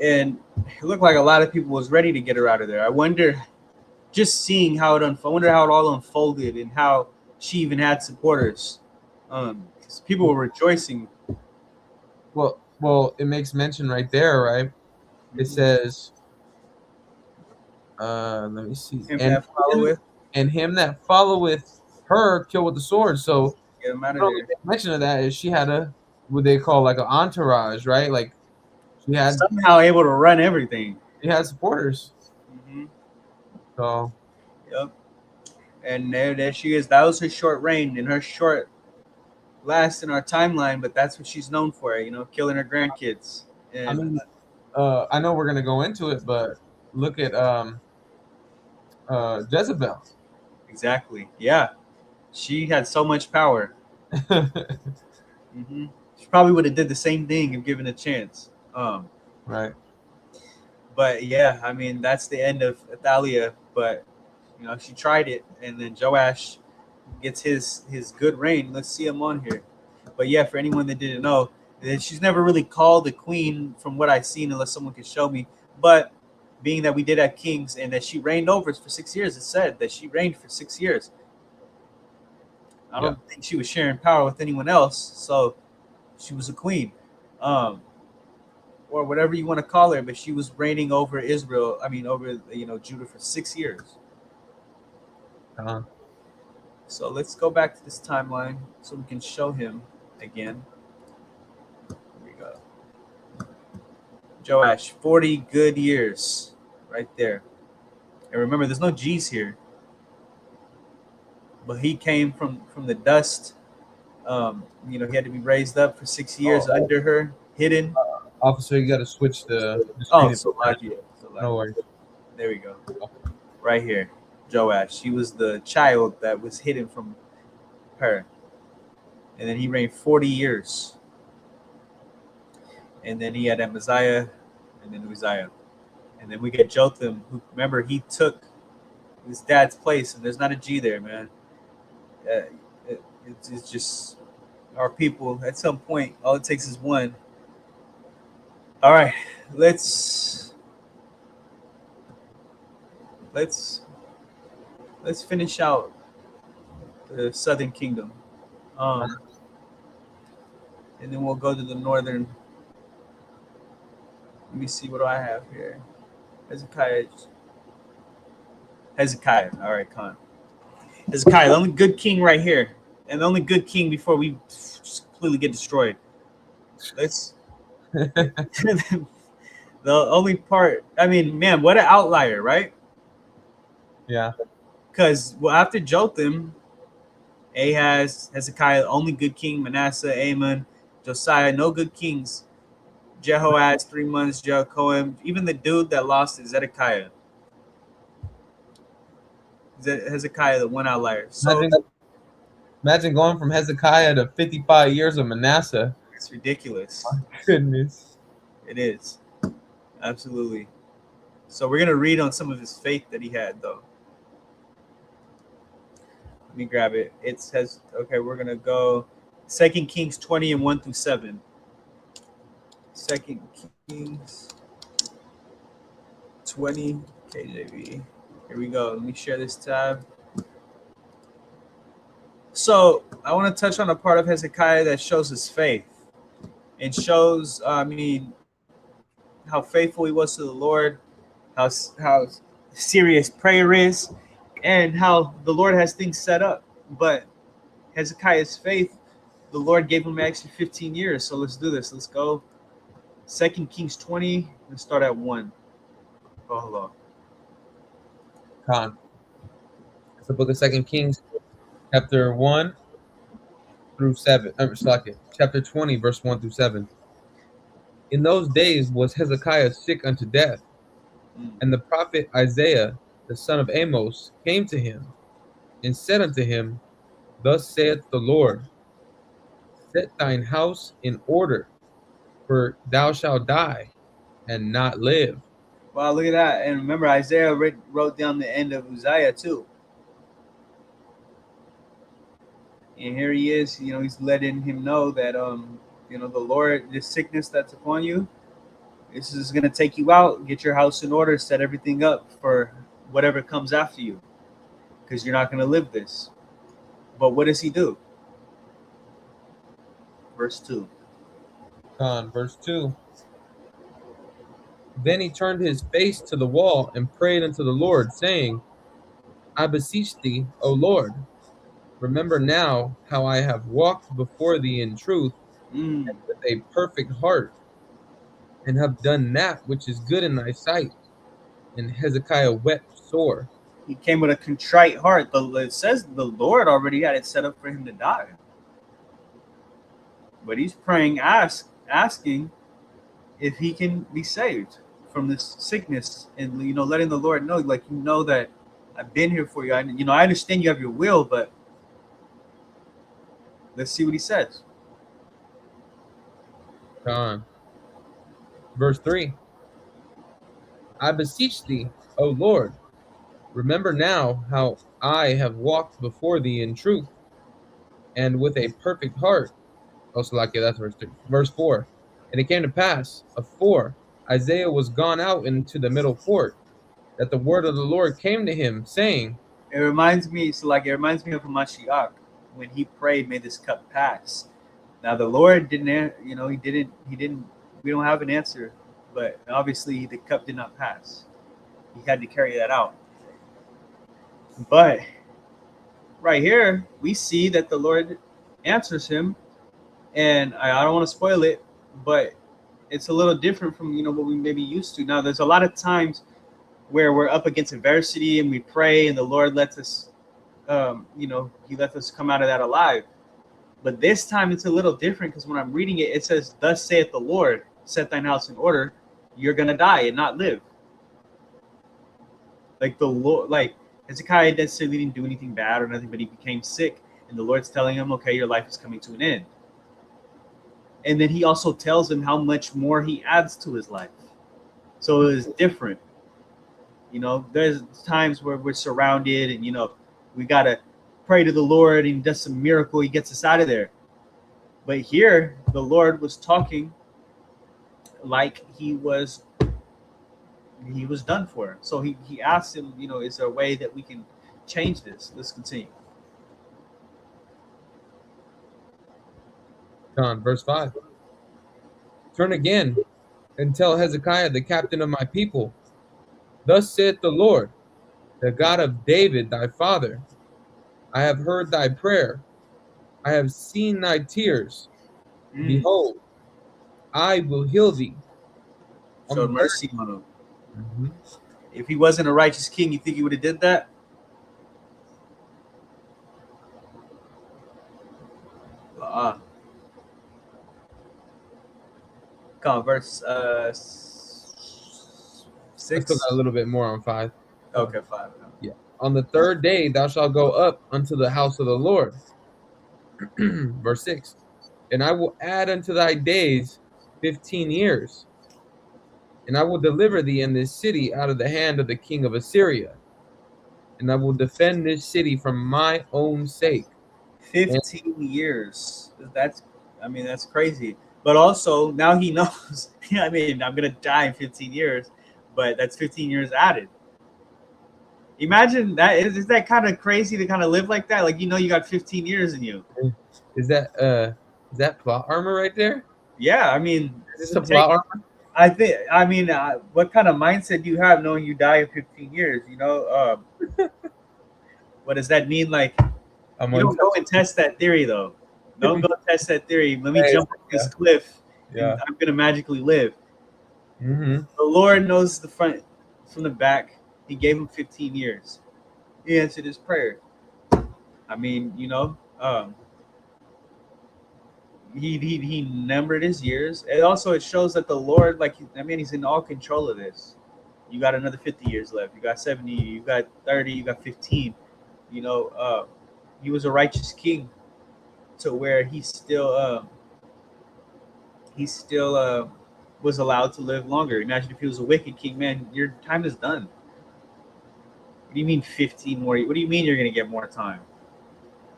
And it looked like a lot of people was ready to get her out of there. I wonder, just seeing how it unfolded, I wonder how it all unfolded and how she even had supporters. Because people were rejoicing. Well, it makes mention right there, right? It says, let me see. And him that followeth her kill with the sword. So mention of that is she had what they call like an entourage, right? Like she had somehow able to run everything. She had supporters. So yep. And there she is. That was her short reign and her short last in our timeline, but that's what she's known for, you know, killing her grandkids. And I mean, I know we're gonna go into it, but look at Jezebel. Exactly. Yeah. She had so much power. She probably would have did the same thing if given a chance. Right. But yeah, I mean, that's the end of Athaliah. But you know, she tried it, and then Joash gets his good reign. Let's see him on here. But yeah, for anyone that didn't know, And she's never really called a queen from what I've seen, unless someone can show me. But being that we did have kings and that she reigned over us for 6 years, it said that she reigned for 6 years. I Yeah. don't think she was sharing power with anyone else, so she was a queen, um, or whatever you want to call her. But she was reigning over Israel. I mean, over Judah for 6 years. Con. So let's go back to this timeline so we can show him again. Here we go. Joash, 40 good years, right there. And remember, there's no G's here. But he came from the dust. He had to be raised up for 6 years under her, hidden. Officer, you got to switch the Oh, screen. so Malakyam. No worries. There we go. Right here, Joash. He was the child that was hidden from her. And then he reigned 40 years. And then he had Amaziah and then Uzziah. And then we get Jotham, who, remember, he took his dad's place. And there's not a G there, man. It's just our people. At some point, all it takes is one. All right, let's finish out the southern kingdom, and then we'll go to the northern. Let me see, what do I have here? Hezekiah. All right, Khan. Hezekiah, the only good king right here, and the only good king before we completely get destroyed. Let's. The only part, I mean, man, what an outlier, right? Yeah. Because after Jotham, Ahaz, Hezekiah, only good king, Manasseh, Amon, Josiah, no good kings. Jehoaz, 3 months, Jehoiakim, even the dude that lost is Zedekiah. Hezekiah, the one outlier. So Imagine going from Hezekiah to 55 years of Manasseh. it's ridiculous. My goodness. It is. Absolutely. So we're going to read on some of his faith that he had, though. Let me grab it. It says, okay, we're going to go 2 Kings 20 and 1 through 7. 2 Kings 20, KJV. Here we go. Let me share this tab. So I want to touch on a part of Hezekiah that shows his faith. It shows, how faithful he was to the Lord, how serious prayer is, and how the Lord has things set up. But Hezekiah's faith, the Lord gave him actually 15 years. So let's do this. Let's go. 2 Kings 20. Let's start at 1. Oh, hello. Con. It's the book of 2 Kings, chapter 1 through 7. Chapter 20, verse 1 through 7. In those days was Hezekiah sick unto death, and the prophet Isaiah, the son of Amos, came to him and said unto him, Thus saith the Lord, Set thine house in order, for thou shalt die and not live. Wow, look at that. And remember, Isaiah wrote down the end of Uzziah too. And here he is, he's letting him know that, the Lord, this sickness that's upon you, this is going to take you out. Get your house in order, set everything up for whatever comes after you, because you're not going to live this. But what does he do? Verse 2. Verse 2. Then he turned his face to the wall and prayed unto the Lord, saying, I beseech thee, O Lord, remember now how I have walked before thee in truth and with a perfect heart, and have done that which is good in thy sight. And Hezekiah wept sore. He came with a contrite heart. It says the Lord already had it set up for him to die. But he's praying, asking if he can be saved from this sickness, and letting the Lord know, that I've been here for you. I understand you have your will, but let's see what he says. Verse 3. I beseech thee, O Lord, remember now how I have walked before thee in truth and with a perfect heart, Also, like that's verse 3. Verse 4. And it came to pass, of 4, Isaiah was gone out into the middle court, that the word of the Lord came to him, saying, It reminds me, it reminds me of Mashiach when he prayed, "May this cup pass." Now the Lord didn't, he didn't. We don't have an answer, but obviously the cup did not pass. He had to carry that out. But right here, we see that the Lord answers him, and I don't want to spoil it, but it's a little different from what we may be used to. Now, there's a lot of times where we're up against adversity and we pray, and the Lord lets us, He lets us come out of that alive. But this time it's a little different because when I'm reading it, it says, "Thus saith the Lord, set thine house in order. You're gonna die and not live." Like the Lord, like Hezekiah necessarily didn't do anything bad or nothing, but he became sick, and the Lord's telling him, "Okay, your life is coming to an end." And then he also tells him how much more he adds to his life. So it is different. There's times where we're surrounded and, we got to pray to the Lord and he does some miracle. He gets us out of there. But here, the Lord was talking like he was done for. So he asked him, is there a way that we can change this? Let's continue. John, verse 5. Turn again and tell Hezekiah, the captain of my people, thus saith the Lord, the God of David thy father, I have heard thy prayer, I have seen thy tears. Behold, I will heal thee. Showed mercy on him. Mm-hmm. If he wasn't a righteous king, you think he would have did that? Come on, verse 6. I still got a little bit more on 5. Okay, 5. Yeah. On the 3rd day thou shalt go up unto the house of the Lord. Verse 6. And I will add unto thy days 15 years. And I will deliver thee in this city out of the hand of the king of Assyria. And I will defend this city from my own sake. 15 years. That's crazy. But also, now he knows, I'm going to die in 15 years, but that's 15 years added. Imagine that. Is that kind of crazy to kind of live like that? Like, you got 15 years in you. Is that plot armor right there? Yeah, is this a plot armor? What kind of mindset do you have knowing you die in 15 years? What does that mean? Like, you don't go and test that theory, though. Don't go test that theory. Let me jump off this cliff, and I'm going to magically live. Mm-hmm. The Lord knows the front from the back. He gave him 15 years. He answered his prayer. He numbered his years. And also it shows that the Lord, he's in all control of this. You got another 50 years left. You got 70. You got 30. You got 15. He was a righteous king to where he still was allowed to live longer. Imagine if he was a wicked king, man, your time is done. What do you mean 15 more? What do you mean you're going to get more time?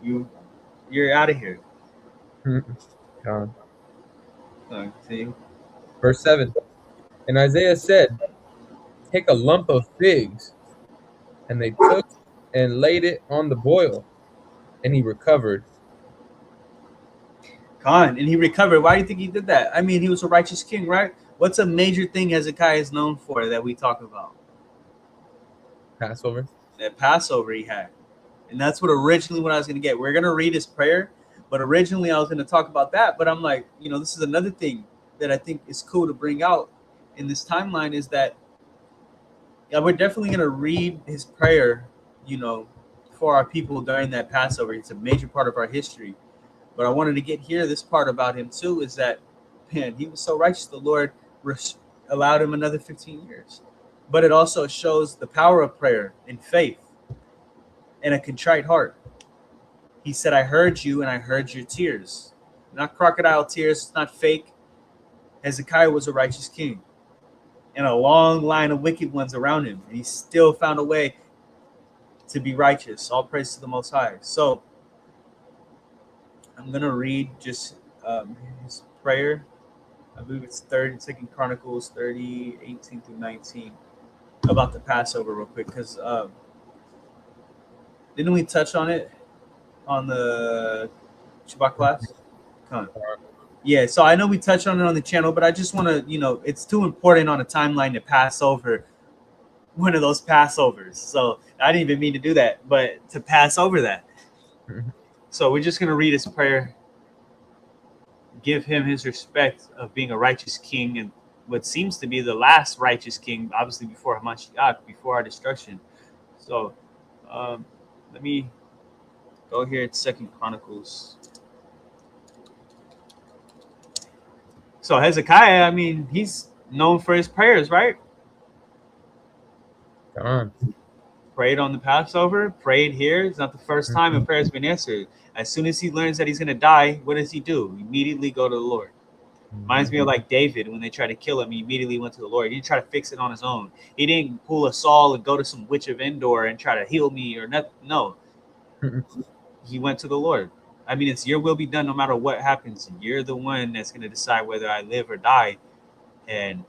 You're out of here. God. See? Verse 7. And Isaiah said, take a lump of figs. And they took and laid it on the boil. And he recovered. And he recovered. Why do you think he did that? He was a righteous king, right? What's a major thing Hezekiah is known for that we talk about? Passover. That Passover he had. And that's what I was going to get. We're going to read his prayer, but originally I was going to talk about that. But I'm like, this is another thing that I think is cool to bring out in this timeline is that we're definitely going to read his prayer, for our people during that Passover. It's a major part of our history. But I wanted to get here. This part about him too is that, man, he was so righteous. The Lord allowed him another 15 years. But it also shows the power of prayer and faith and a contrite heart. He said, I heard you and I heard your tears. Not crocodile tears. It's not fake. Hezekiah was a righteous king and a long line of wicked ones around him. And he still found a way to be righteous. All praise to the Most High. So I'm going to read just his prayer. I believe it's Second Chronicles 30, 18 through 19, about the Passover real quick, because didn't we touch on it on the Shabbat class? Come on. Yeah, so I know we touched on it on the channel, but I just want to, it's too important on a timeline to pass over one of those Passovers. So I didn't even mean to do that, but to pass over that. So we're just going to read his prayer, give him his respect of being a righteous king and what seems to be the last righteous king, obviously before Hamashiach, before our destruction. So let me go here at Second Chronicles. So Hezekiah, I mean, he's known for his prayers, right? Prayed on the Passover, prayed here. It's not the first time a prayer has been answered. As soon as he learns that he's going to die, what does he do? Immediately go to the Lord. Reminds me of like David when they tried to kill him. He immediately went to the Lord. He didn't try to fix it on his own. He didn't pull a Saul and go to some witch of Endor and try to heal me or nothing. No, he went to the Lord. I mean, it's your will be done no matter what happens. You're the one that's going to decide whether I live or die. And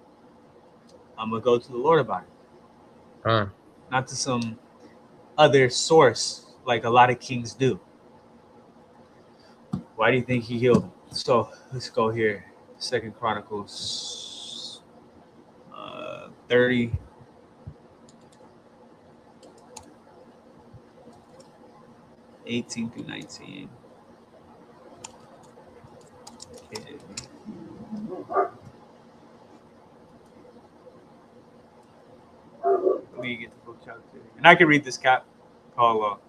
I'm going to go to the Lord about it. Not to some other source like a lot of kings do. Why do you think he healed him? So let's go here. Second Chronicles 30. (18 through 19). Okay. Let me get the book chapter. And I can read this, Cap. Paul.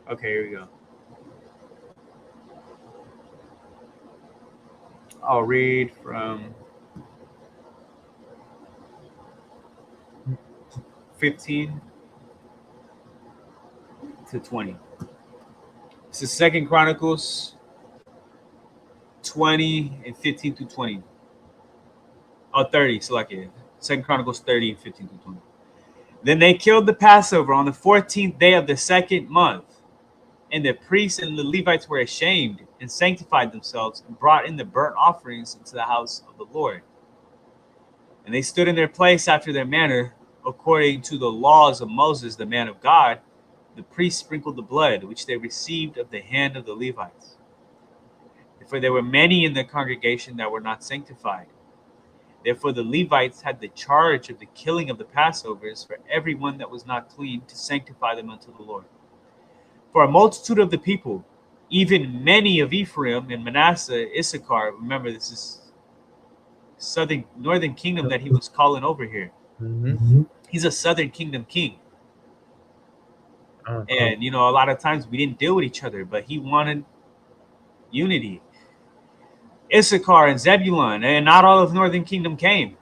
Okay, here we go. I'll read from 15 to 20. This is Second Chronicles 20 and 15 to 20. Oh, 30, so like it. Second Chronicles 30 and 15 to 20. Then they killed the Passover on the 14th day of the second month. And the priests and the Levites were ashamed and sanctified themselves and brought in the burnt offerings into the house of the Lord. And they stood in their place after their manner, according to the laws of Moses, the man of God. The priests sprinkled the blood, which they received of the hand of the Levites. For there were many in the congregation that were not sanctified. Therefore the Levites had the charge of the killing of the Passovers for everyone that was not clean, to sanctify them unto the Lord. For a multitude of the people, even many of Ephraim and Manasseh, Issachar, remember this is northern kingdom that he was calling over here. He's a southern kingdom king. And, a lot of times we didn't deal with each other, but he wanted unity. Issachar and Zebulun, and not all of northern kingdom came,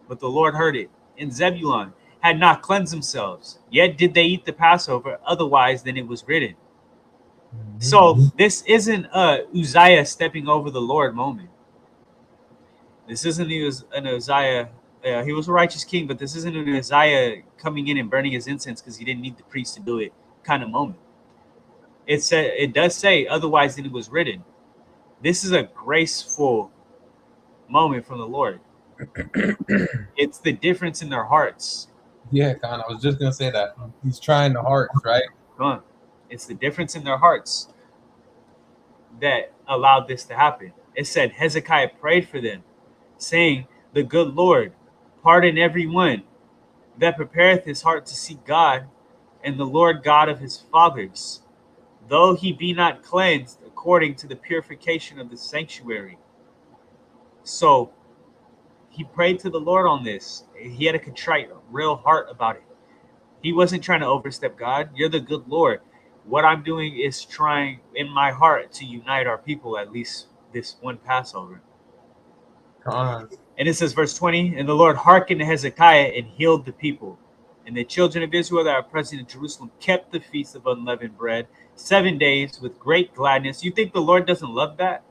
but the Lord heard it. And Zebulun had not cleansed themselves, yet did they eat the Passover, otherwise than it was written. So this isn't a Uzziah stepping over the Lord moment. This isn't an Uzziah. He was a righteous king, but this isn't an Uzziah coming in and burning his incense because he didn't need the priest to do it kind of moment. It does say otherwise than it was written. This is a graceful moment from the Lord. It's the difference in their hearts. Yeah, Con, I was just going to say that. He's trying the hearts, right? Come on. It's the difference in their hearts that allowed this to happen. It said Hezekiah prayed for them, saying, the good Lord, pardon every one that prepareth his heart to seek God, and the Lord God of his fathers, though he be not cleansed according to the purification of the sanctuary. So he prayed to the Lord on this. He had a contrite, real heart about it. He wasn't trying to overstep God. You're the good Lord. What I'm doing is trying in my heart to unite our people, at least this one Passover. And it says, verse 20, and the Lord hearkened to Hezekiah and healed the people. And the children of Israel that are present in Jerusalem kept the feast of unleavened bread 7 days with great gladness. You think the Lord doesn't love that?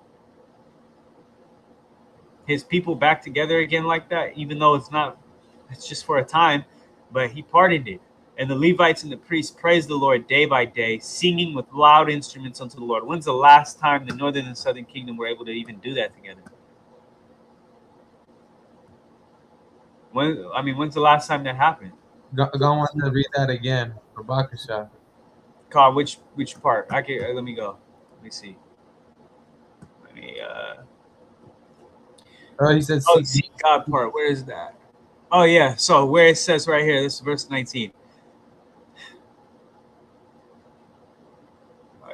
his people back together again like that, even though it's just for a time, but he pardoned it. And the Levites and the priests praised the Lord day by day, singing with loud instruments unto the Lord. When's the last time the northern and southern kingdom were able to even do that together? When's the last time that happened? Go on to read that again for Bakasha. Carl, which part? Let me go. Let me see. Let me He said, seek God part. Where is that? Oh yeah. So where it says right here, this is verse 19.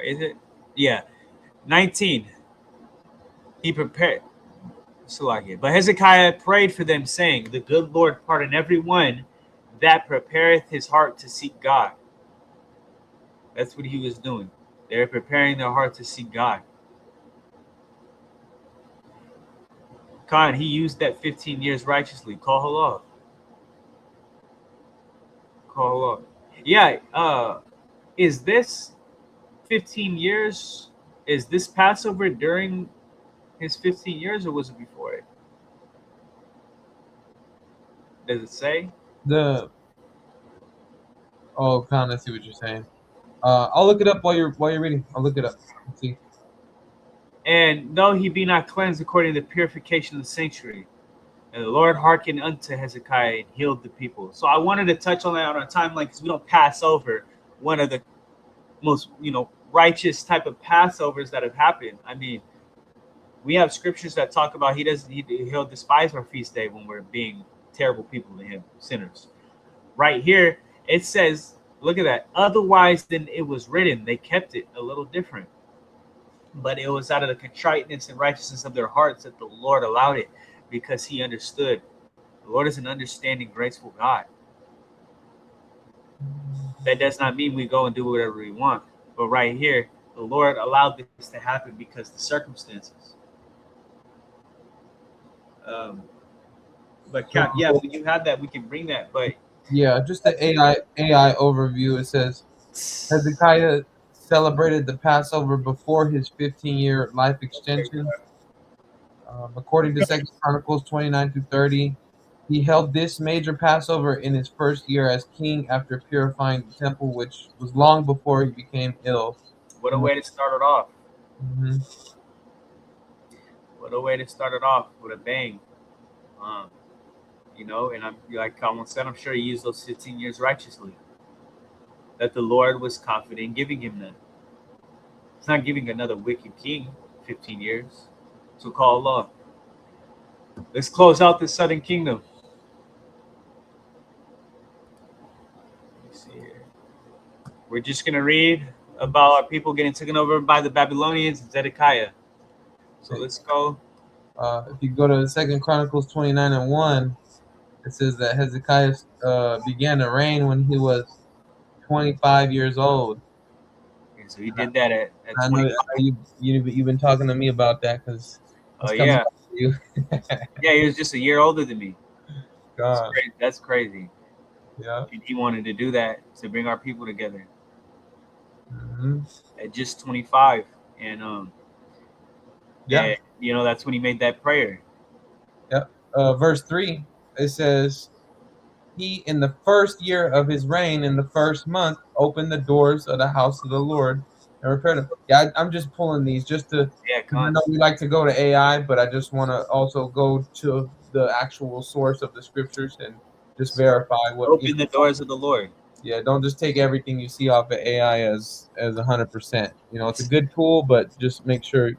Is it? Yeah. 19. He prepared. But Hezekiah prayed for them, saying, the good Lord pardon every one that prepareth his heart to seek God. That's what he was doing. They were preparing their heart to seek God. God, he used that 15 years righteously. Call Allah. Call Allah. Yeah. Is this 15 years? Is this Passover during his 15 years, or was it before it? Does it say? Kind of see what you're saying. I'll look it up while you're reading. I'll look it up. Let's see. And though he be not cleansed according to the purification of the sanctuary, and the Lord hearkened unto Hezekiah and healed the people. So I wanted to touch on that on a timeline because we don't pass over one of the most, righteous type of Passovers that have happened. I mean, we have scriptures that talk about he'll despise our feast day when we're being terrible people to him, sinners. Right here, it says, look at that. Otherwise than it was written, they kept it a little different. But it was out of the contriteness and righteousness of their hearts that the Lord allowed it, because he understood. The Lord is an understanding, graceful God. That does not mean we go and do whatever we want. But right here, the Lord allowed this to happen because the circumstances. But Cap, yeah, when you have that, we can bring that. But yeah, just the AI overview. It says Hezekiah celebrated the Passover before his 15-year life extension. According to 2 Chronicles 29-30, he held this major Passover in his first year as king after purifying the temple, which was long before he became ill. What a way to start it off. Mm-hmm. What a way to start it off with a bang. And I'm like Calvin said, I'm sure he used those 15 years righteously. That the Lord was confident in giving him that. It's not giving another wicked king 15 years. So call Allah. Let's close out the southern kingdom. Let me see here. We're just going to read about our people getting taken over by the Babylonians and Zedekiah. So let's go. If you go to 2 Chronicles 29:1, it says that Hezekiah began to reign when he was 25 years old. Okay, so he did that at I 25. know you've been talking to me about that because. Oh yeah. You. Yeah, he was just a year older than me. God. That's crazy. Yeah. And he wanted to do that to bring our people together. Mm-hmm. At just 25, and yeah, and, that's when he made that prayer. Yep. Verse 3, it says, he in the first year of his reign, in the first month, opened the doors of the house of the Lord and repaired them. Yeah, I'm just pulling these just to. I know we like to go to AI, but I just want to also go to the actual source of the scriptures and just verify what. Open the doors of the Lord. Yeah, don't just take everything you see off of AI as 100%. It's a good tool, but just make sure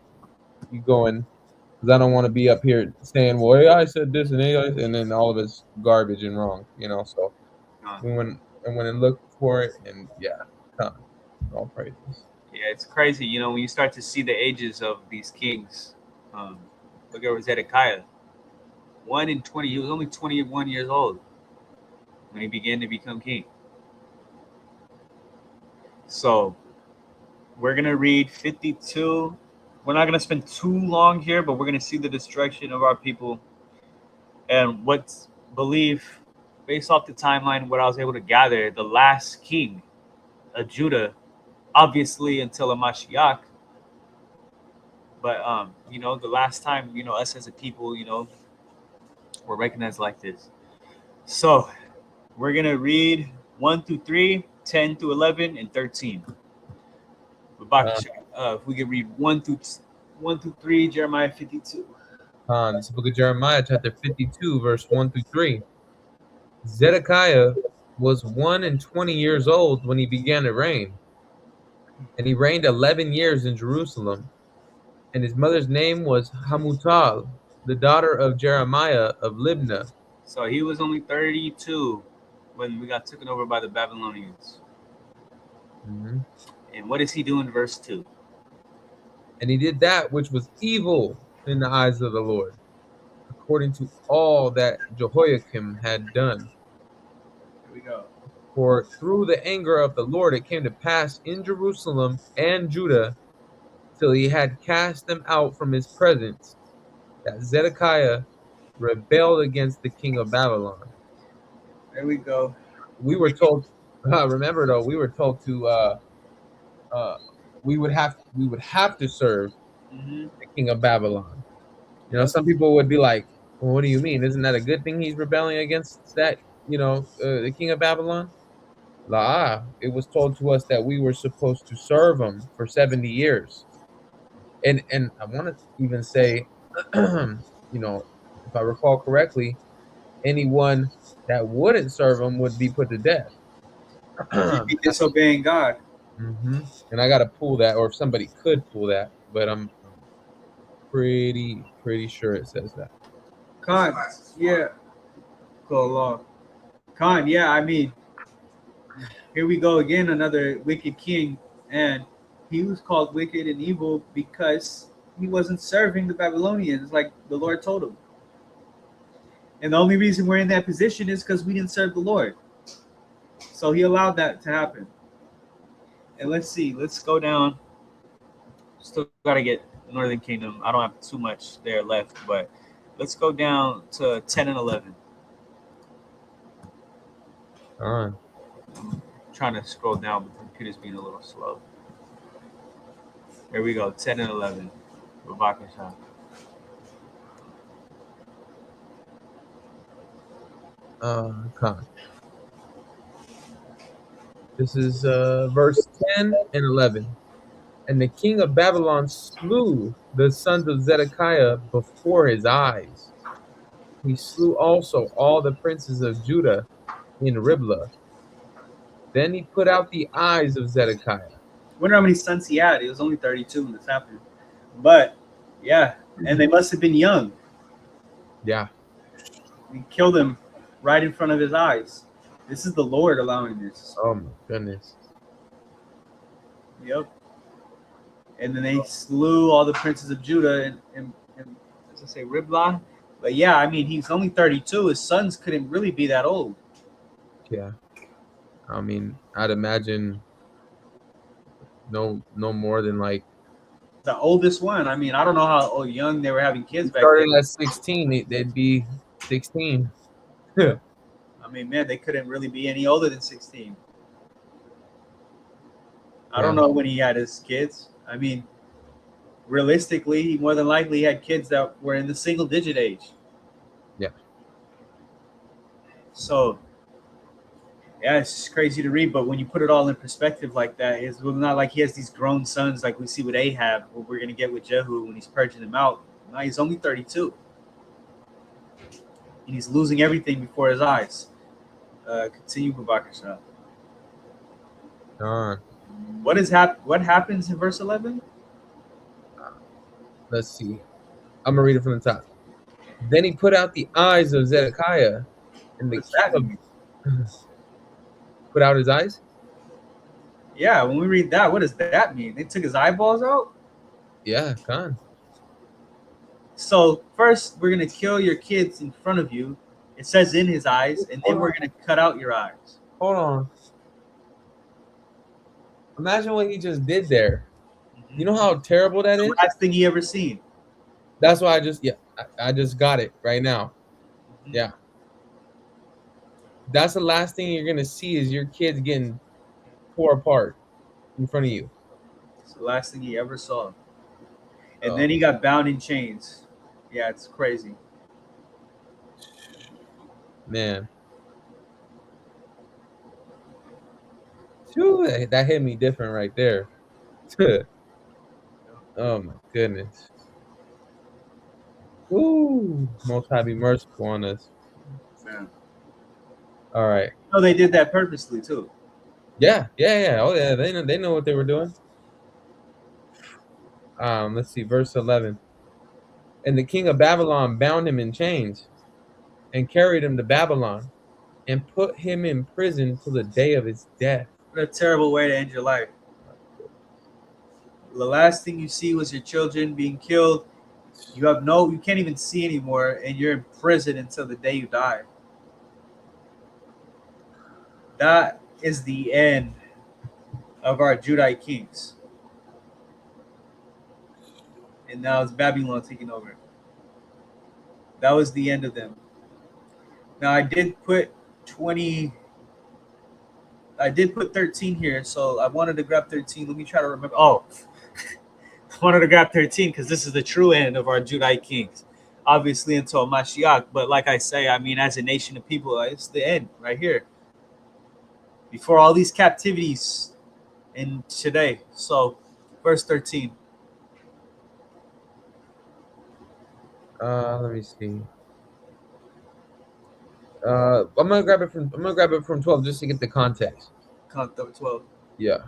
you go in, because I don't want to be up here saying, well, AI said this and AI, and then all of it's garbage and wrong. So we went and looked for it, and all praises. Yeah, it's crazy. When you start to see the ages of these kings, look at Zedekiah. 1 in 20. He was only 21 years old when he began to become king. So we're going to read 52. We're not going to spend too long here, but we're going to see the destruction of our people and what's believed, based off the timeline, what I was able to gather, the last king of Judah, obviously until a Mashiach, But you know, the last time, you know, us as a people, you know, were recognized like this. So we're gonna read 1 through 3, 10 through 11, and 13. Babak, if we could read 1 through 3, Jeremiah 52. This is the book of Jeremiah, chapter 52, verse 1 through 3. Zedekiah was 1 and 20 years old when he began to reign, and he reigned 11 years in Jerusalem. And his mother's name was Hamutal, the daughter of Jeremiah of Libnah. So he was only 32 when we got taken over by the Babylonians. Mhm. And what does he do in verse 2? And he did that which was evil in the eyes of the Lord, according to all that Jehoiakim had done. Here we go. For through the anger of the Lord it came to pass in Jerusalem and Judah, till he had cast them out from his presence, that Zedekiah rebelled against the king of Babylon. There we go. We were told, remember though, we were told to we would have to serve Mm-hmm. the king of Babylon. You know, some people would be like, well, what do you mean? Isn't that a good thing he's rebelling against that, the king of Babylon? La, it was told to us that we were supposed to serve him for 70 years. And I want to even say, if I recall correctly, anyone that wouldn't serve him would be put to death. You'd be disobeying God. And I got to pull that, or if somebody could pull that, but I'm pretty sure it says that. Khan, yeah. Go along. Khan, yeah, I mean, here we go again, another wicked king. And he was called wicked and evil because he wasn't serving the Babylonians like the Lord told him. And the only reason we're in that position is because we didn't serve the Lord. So he allowed that to happen. And let's see. Let's go down. Still got to get Northern Kingdom. I don't have too much there left, but let's go down to 10 and 11. All I'm trying to scroll down, but the computer's being a little slow. There we go. 10 and 11. Babakasha. Con. This is verse 10 and 11. And the king of Babylon slew the sons of Zedekiah before his eyes. He slew also all the princes of Judah in Riblah. Then he put out the eyes of Zedekiah. I wonder how many sons he had. He was only 32 when this happened. But, yeah, and they must have been young. Yeah. He killed him right in front of his eyes. This is the Lord allowing this. Oh my goodness. Yep. And then they slew all the princes of Judah and as I say, Riblah. But yeah, I mean, he's only 32. His sons couldn't really be that old. Yeah. I mean, I'd imagine no more than like The oldest one. I mean, I don't know how young they were having kids back starting then. at 16, they'd be 16. I mean, man, they couldn't really be any older than 16. I don't know when he had his kids. I mean, realistically, he more than likely had kids that were in the single digit age. Yeah. So, yeah, it's just crazy to read. But when you put it all in perspective like that, it's not like he has these grown sons like we see with Ahab, what we're going to get with Jehu when he's purging them out. No, he's only 32. And he's losing everything before his eyes. Continue, Babakar. What happens in verse 11? Let's see. I'm gonna read it from the top. Then he put out the eyes of Zedekiah, and the king put out his eyes. Yeah, when we read that, what does that mean? They took his eyeballs out? Yeah, Khan. So first, we're gonna kill your kids in front of you. It says in his eyes, and then we're gonna cut out your eyes. Hold on. Imagine what he just did there. You know how terrible that is? The last thing he ever seen. That's why I just got it right now. Yeah. That's the last thing you're gonna see is your kids getting tore apart in front of you. It's the last thing he ever saw. And then he got bound in chains. Yeah, it's crazy. Man. Phew, that hit me different right there. Oh my goodness. Ooh, Most High be merciful on us. Man. All right. No, they did that purposely too. Yeah. Oh yeah, they know what they were doing. Let's see, verse 11. And the king of Babylon bound him in chains and carried him to Babylon and put him in prison till the day of his death. What a terrible way to end your life. The last thing you see was your children being killed. You can't even see anymore, and you're in prison until the day you die. That is the end of our Judite kings. And now it's Babylon taking over. That was the end of them. Now I did put 13 here, so I wanted to grab 13. Let me try to remember. Oh, I wanted to grab 13 because this is the true end of our Judite kings. Obviously until Mashiach, but like I say, I mean, as a nation of people, it's the end right here. Before all these captivities in today. So, verse 13. Let me see. I'm gonna grab it from 12 just to get the context. Content 12. Yeah.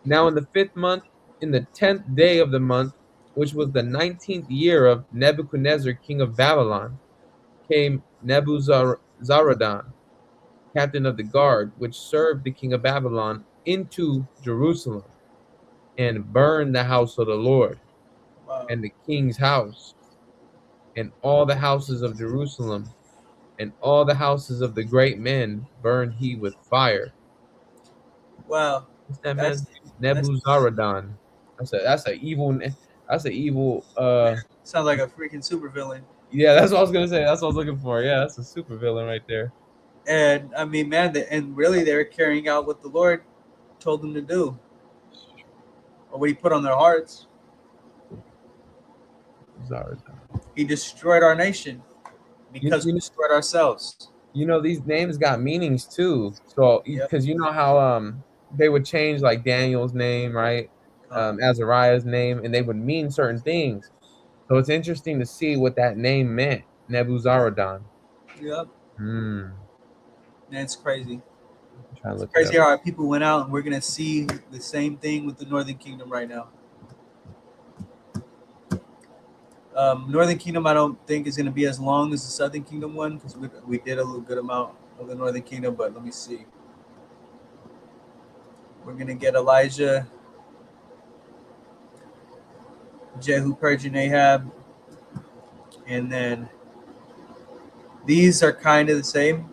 Now in the 5th month, in the 10th day of the month, which was the 19th year of Nebuchadnezzar, king of Babylon, came Nebuzaradan, captain of the guard, which served the king of Babylon, into Jerusalem, and burned the house of the Lord, Wow. and the king's house, and all the houses of Jerusalem, and all the houses of the great men burned he with fire. Wow. What's that That's, man's name? that's Nebuzaradan. That's a evil. That's an evil. sounds like a freaking supervillain. Yeah, that's what I was gonna say. That's what I was looking for. Yeah, that's a super villain right there. And I mean, man, and really they're carrying out what the Lord told them to do, or what He put on their hearts. Zaradan. He destroyed our nation because we destroyed ourselves. You know, these names got meanings too. So Yep. because you know how they would change like Daniel's name, right? Azariah's name, and they would mean certain things. So it's interesting to see what that name meant. Nebuzaradan. Yep. Hmm. Man, it's crazy. Trying to look Crazy it up. how our people went out, and we're gonna see the same thing with the Northern Kingdom right now. Northern Kingdom, I don't think is gonna be as long as the Southern Kingdom one because we did a little good amount of the Northern Kingdom, but let me see. We're gonna get Elijah, Jehu, Purge, Ahab, and then these are kind of the same.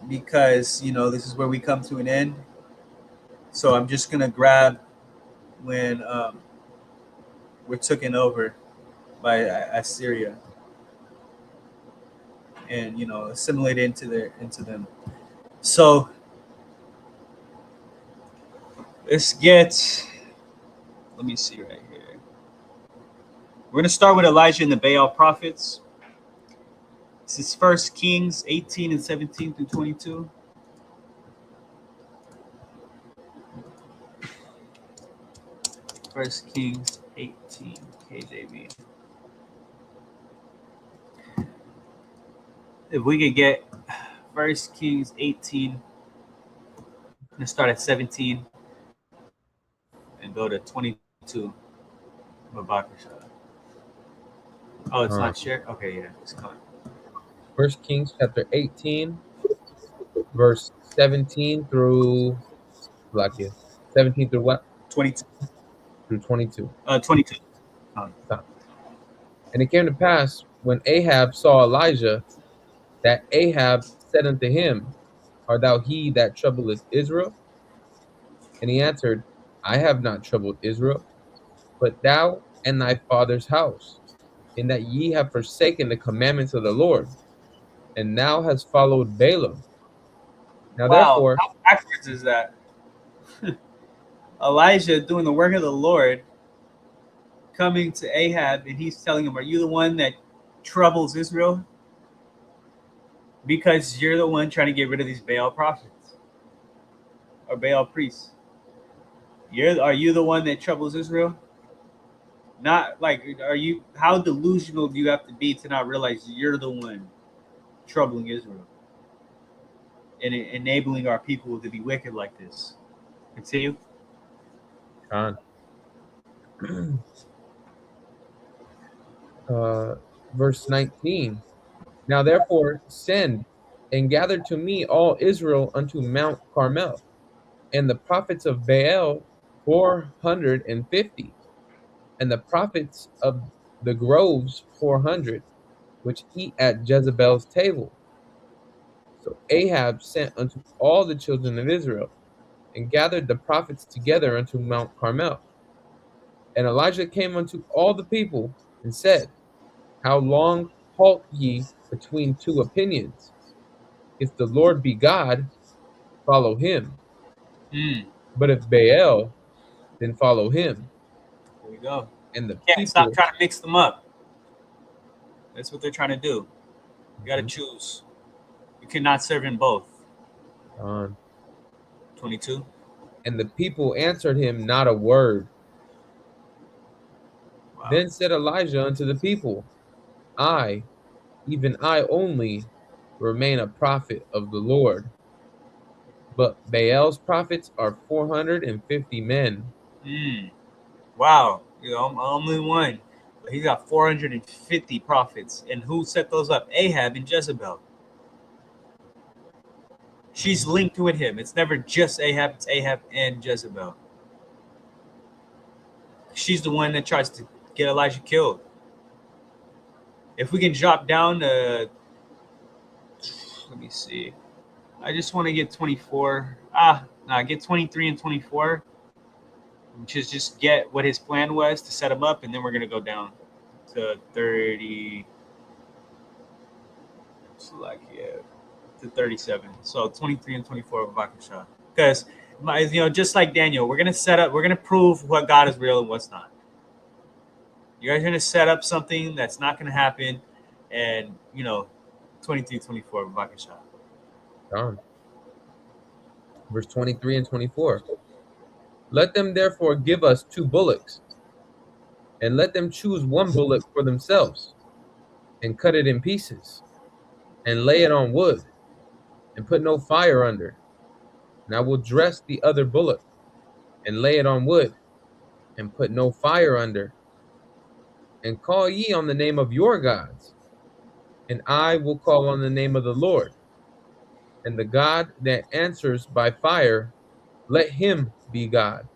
Because this is where we come to an end. So I'm just gonna grab when we're taken over by Assyria, and assimilate into them. So let's get. Let me see right here. We're gonna start with Elijah and the Baal prophets. This is 1 Kings 18 and 17 through 22. First Kings 18, KJV. If we could get 1 Kings 18, let's start at 17 and go to 22. Oh, it's not shared? Okay, yeah, it's coming. 1 Kings chapter 18, verse 17 through 17 through what? 22. Through 22. 22. And it came to pass when Ahab saw Elijah, that Ahab said unto him, Art thou he that troubleth Israel? And he answered, I have not troubled Israel, but thou and thy father's house, in that ye have forsaken the commandments of the Lord, and thou hast followed Balaam. Now Wow, therefore, how backwards is that? Elijah doing the work of the Lord, coming to Ahab, and he's telling him, "Are you the one that troubles Israel? Because you're the one trying to get rid of these Baal prophets or Baal priests. Are you the one that troubles Israel? Not like, are you? How delusional do you have to be to not realize you're the one troubling Israel and enabling our people to be wicked like this?" Continue. Con. Verse 19. Now therefore send and gather to me all Israel unto Mount Carmel, and the prophets of Baal 450, and the prophets of the groves 400, which eat at Jezebel's table. So Ahab sent unto all the children of Israel, and gathered the prophets together unto Mount Carmel. And Elijah came unto all the people, and said, How long halt ye between two opinions? If the Lord be God, follow him. Mm, But if Baal, then follow him. there we go. And the Can't stop people, trying to mix them up. That's what they're trying to do. You got to Mhm. choose. You cannot serve in both. on. 22. And the people answered him not a word. Wow. Then said Elijah unto the people, I, even I only, remain a prophet of the Lord. But Baal's prophets are 450 men. Mm, wow. You know, I'm only one. But he's got 450 prophets. And who set those up? Ahab and Jezebel. She's linked with him. It's never just Ahab, it's Ahab and Jezebel. She's the one that tries to get Elijah killed. If we can drop down to, let me see. I just want to get 24. Get 23 and 24. Which is just get what his plan was to set him up, and then we're going to go down to 30. To 37. So 23 and 24 of Bakasha. Because, just like Daniel, we're going to prove what God is real and what's not. You guys are going to set up something that's not going to happen, and, 23, 24 of Bakasha. John. Verse 23 and 24. Let them therefore give us 2 bullocks, and let them choose 1 bullock for themselves, and cut it in pieces, and lay it on wood, and put no fire under. And I will dress the other bullock, and lay it on wood, and put no fire under. And call ye on the name of your gods, and I will call on the name of the Lord. And the God that answers by fire, let him be God.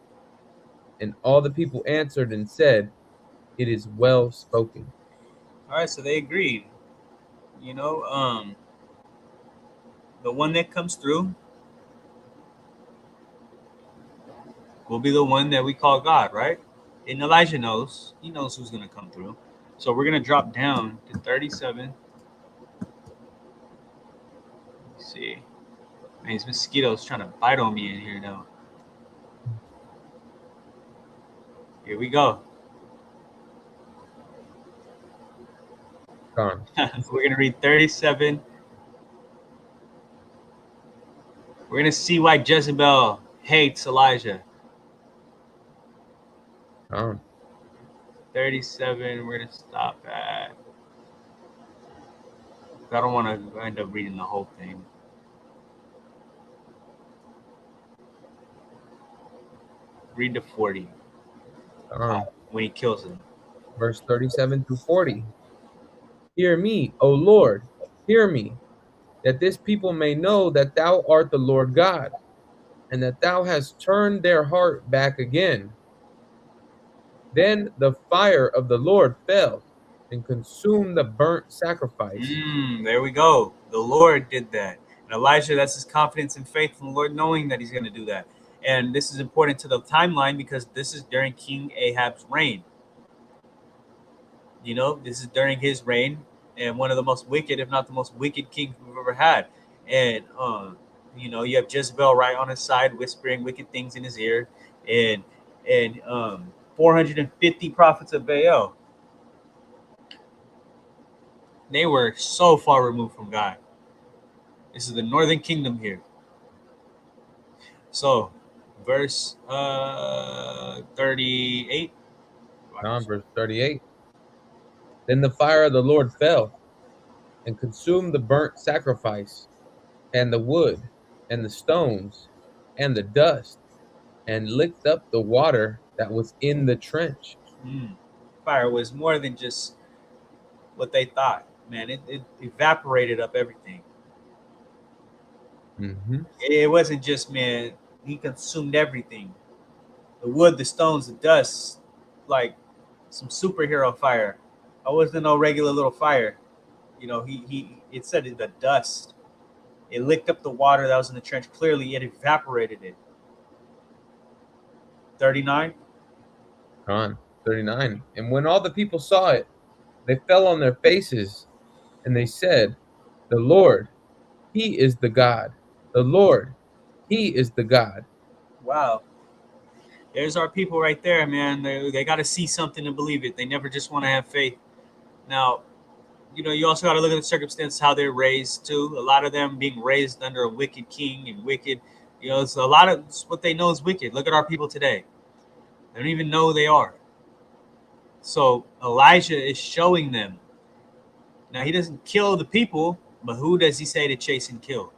And all the people answered and said, It is well spoken. All right, so they agreed. The one that comes through will be the one that we call God, right? And Elijah knows. He knows who's going to come through. So we're going to drop down to 37. Let's see. Man, these mosquitoes trying to bite on me in here now. Here we go. Gone. We're going to read 37. We're going to see why Jezebel hates Elijah. Gone. 37, we're going to stop at. I don't want to end up reading the whole thing. Read to 40 when he kills him. Verse 37 through 40. Hear me, O Lord, hear me, that this people may know that thou art the Lord God, and that thou hast turned their heart back again. Then the fire of the Lord fell and consumed the burnt sacrifice. There we go. The Lord did that. And Elijah, that's his confidence and faith in the Lord, knowing that he's going to do that. And this is important to the timeline because this is during King Ahab's reign. This is during his reign, and one of the most wicked, if not the most wicked kings we've ever had. And, you have Jezebel right on his side, whispering wicked things in his ear. and 450 prophets of Baal. They were so far removed from God. This is the northern kingdom here. So, verse 38. Verse 38. Then the fire of the Lord fell and consumed the burnt sacrifice and the wood and the stones and the dust and licked up the water that was in the trench. Fire was more than just what they thought, man. It evaporated up everything. It wasn't just, man, he consumed everything. The wood, the stones, the dust, like some superhero fire. I wasn't no regular little fire. You know, it said the dust. It licked up the water that was in the trench. Clearly, it evaporated it. 39. 39. And when all the people saw it, they fell on their faces, and they said, "The Lord, He is the God. The Lord, He is the God." Wow. There's our people right there, man. They got to see something to believe it. They never just want to have faith. Now, you know, you also got to look at the circumstances, how they're raised too. A lot of them being raised under a wicked king and wicked, you know, it's a lot of what they know is wicked. Look at our people today. They don't even know they are. So Elijah is showing them. Now, he doesn't kill the people, but who does he say to chase and kill?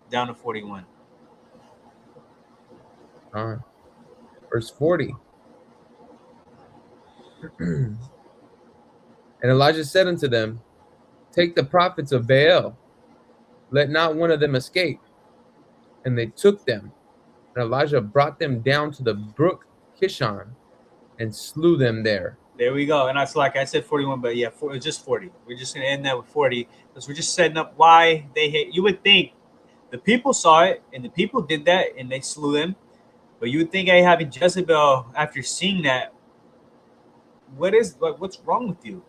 Down to 41. Verse 40. And Elijah said unto them, "Take the prophets of Baal, let not one of them escape." And they took them. And Elijah brought them down to the brook Kishon and slew them there. There we go. And that's like I said 41, but yeah, it's just 40. We're just going to end that with 40 because we're just setting up why they hate. You would think the people saw it and the people did that and they slew them. But you would think Ahab and Jezebel, after seeing that, what's wrong with you?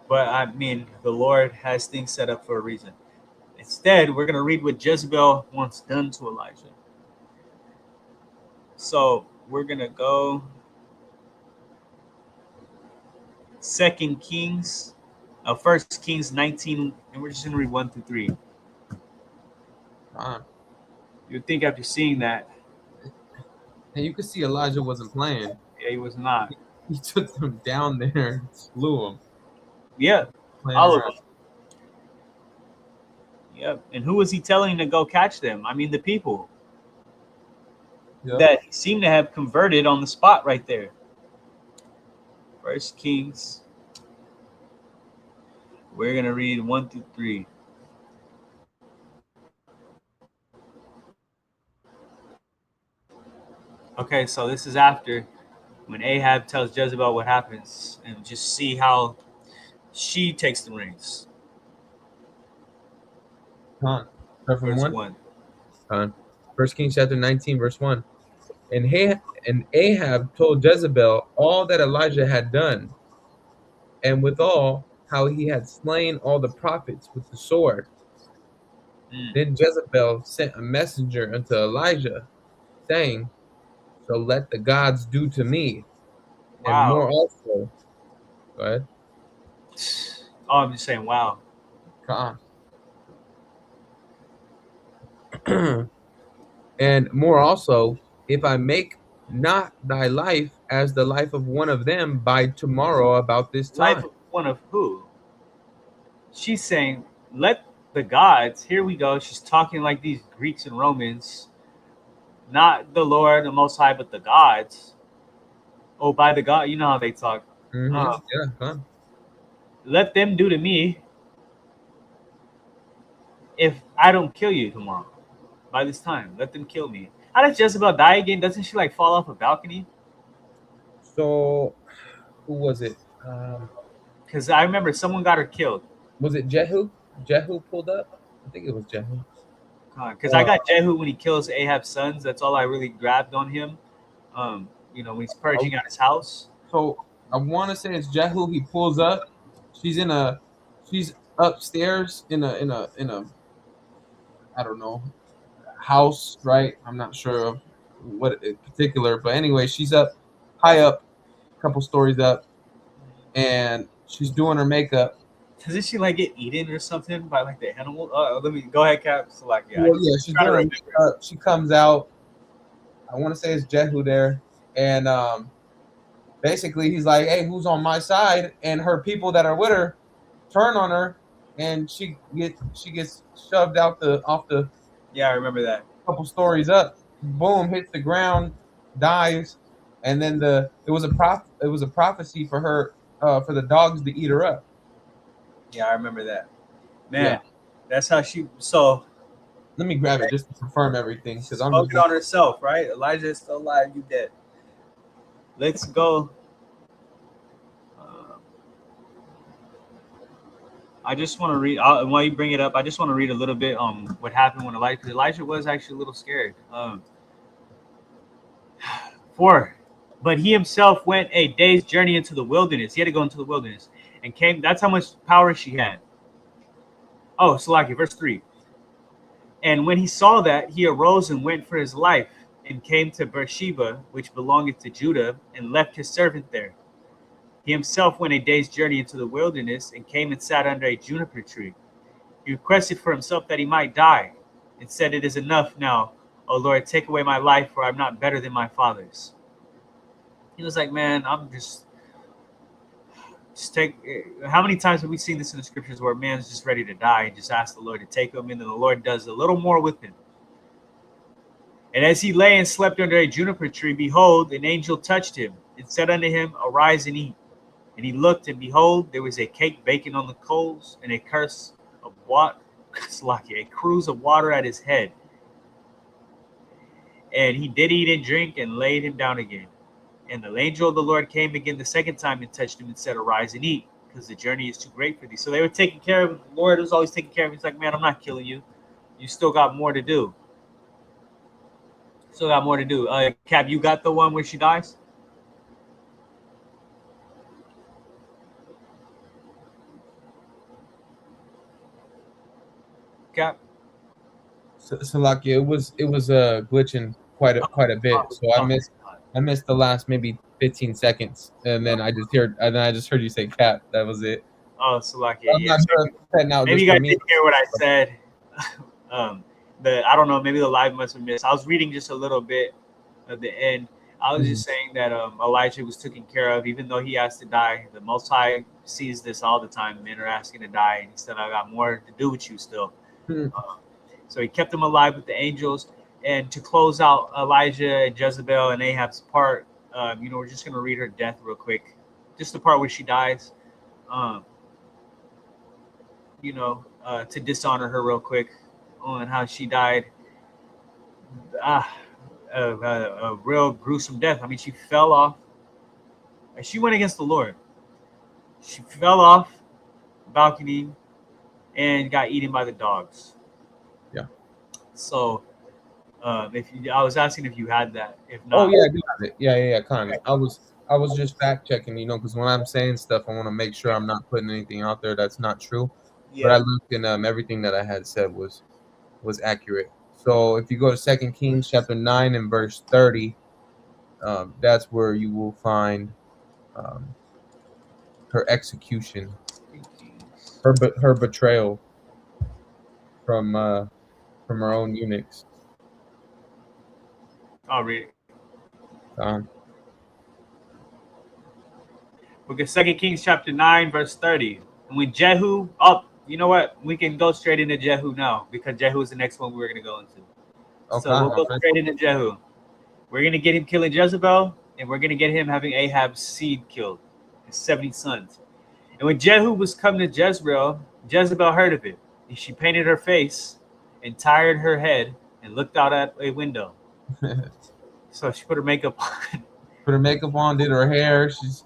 But I mean, the Lord has things set up for a reason. Instead, we're going to read what Jezebel wants done to Elijah. So we're going to go 2 Kings, 1 Kings 19, and we're just going to read 1 through 3. You would think after seeing that. And you could see Elijah wasn't playing. Yeah, he was not. He took them down there and slew them. Yeah, all of them. Yep. And who was he telling to go catch them? I mean, the people that seem to have converted on the spot right there. 1 Kings. We're going to read 1 through 3. Okay, so this is after when Ahab tells Jezebel what happens, and just see how she takes the reins. Verse 1. 1 Kings chapter 19, verse 1. And Ahab told Jezebel all that Elijah had done, and withal how he had slain all the prophets with the sword. Then Jezebel sent a messenger unto Elijah, saying, "So let the gods do to me, and more also." Go ahead. Oh, I'm just saying, wow. And more also, if I make not thy life as the life of one of them by tomorrow about this time. Life of one of who? She's saying, let the gods, here we go. She's talking like these Greeks and Romans, not the Lord, the Most High, but the gods. Oh, by the God, you know how they talk. Let them do to me if I don't kill you tomorrow. By this time, let them kill me. How does Jezebel die again? Doesn't she like fall off a balcony? So, who was it? Because I remember someone got her killed. Was it Jehu? Jehu pulled up? I think it was Jehu. Because I got Jehu when he kills Ahab's sons. That's all I really grabbed on him. You know, when he's purging out his house. So I want to say it's Jehu. He pulls up. She's upstairs in a I don't know, house, right? I'm not sure of what in particular, but anyway, she's up high up, a couple stories up, and she's doing her makeup. Doesn't she like get eaten or something by like the animal? Let me go ahead, Cap. So like, yeah, Well, yeah, she's trying to doing her remember. makeup. She comes out. I want to say it's Jehu there, and basically he's like, "Hey, who's on my side?" And her people that are with her turn on her, and she gets shoved out the off the Yeah, I remember that. couple stories up. Boom, hits the ground, dies, and then it was a prophecy for her for the dogs to eat her up. Yeah, I remember that. Man, Yeah. that's how she. So Let me grab it just to confirm everything because I'm just spoken on herself, right? Elijah is still alive. You dead. Let's go. I just want to read while you bring it up. I just want to read a little bit what happened when Elijah. Because Elijah was actually a little scared. 4. But he himself went a day's journey into the wilderness. He had to go into the wilderness and came. That's how much power she had. Oh, Salaki, verse 3. And when he saw that, he arose and went for his life and came to Beersheba, which belongeth to Judah, and left his servant there. He himself went a day's journey into the wilderness and came and sat under a juniper tree. He requested for himself that he might die and said, "It is enough now, O Lord, take away my life, for I'm not better than my fathers." He was like, man, I'm just take. How many times have we seen this in the scriptures where a man's just ready to die and just ask the Lord to take him, and then the Lord does a little more with him? And as he lay and slept under a juniper tree, behold, an angel touched him and said unto him, "Arise and eat." And he looked, and behold, there was a cake baking on the coals, and a cruse of water, a cruse of water at his head. And he did eat and drink, and laid him down again. And the angel of the Lord came again the second time and touched him and said, "Arise and eat, because the journey is too great for thee." So they were taking care of him. The Lord was always taking care of him. He's like, man, I'm not killing you. You still got more to do. Still got more to do. Cap, you got the one where she dies? Cap? So like it was glitching quite a bit. So I missed the last maybe 15 seconds, and then I just heard you say "cap." That was it. Oh, Salakia, I'm yeah. not sure if it's now Maybe just you for guys me. didn't hear what I said. I don't know. Maybe the live must have missed. I was reading just a little bit of the end. I was just saying that Elijah was taken care of, even though he has to die. The Most High sees this all the time. Men are asking to die, and he said, "I got more to do with you still." Hmm. So he kept them alive with the angels. And to close out Elijah and Jezebel and Ahab's part, we're just going to read her death real quick. Just the part where she dies, to dishonor her real quick on how she died. A real gruesome death. I mean, she fell off. She went against the Lord. She fell off the balcony and got eaten by the dogs. Yeah. So, I was asking if you had that. If Oh not, yeah, I do have it. Yeah, kind of. I was just fact checking, because when I'm saying stuff, I want to make sure I'm not putting anything out there that's not true. But I looked and everything that I had said was accurate. So if you go to 2 Kings chapter 9 and verse 30, that's where you will find her execution, her betrayal from her own eunuchs. I'll read it. Um, Okay, 2 Kings chapter 9, verse 30. And when Jehu, you know what? We can go straight into Jehu now, because Jehu is the next one we're going to go into. Okay, So we'll go straight into Jehu. We're going to get him killing Jezebel, and we're going to get him having Ahab's seed killed, his 70 sons. And when Jehu was come to Jezreel, Jezebel heard of it, and she painted her face and tired her head and looked out at a window. So she put her makeup on. Put her makeup on, did her hair. She's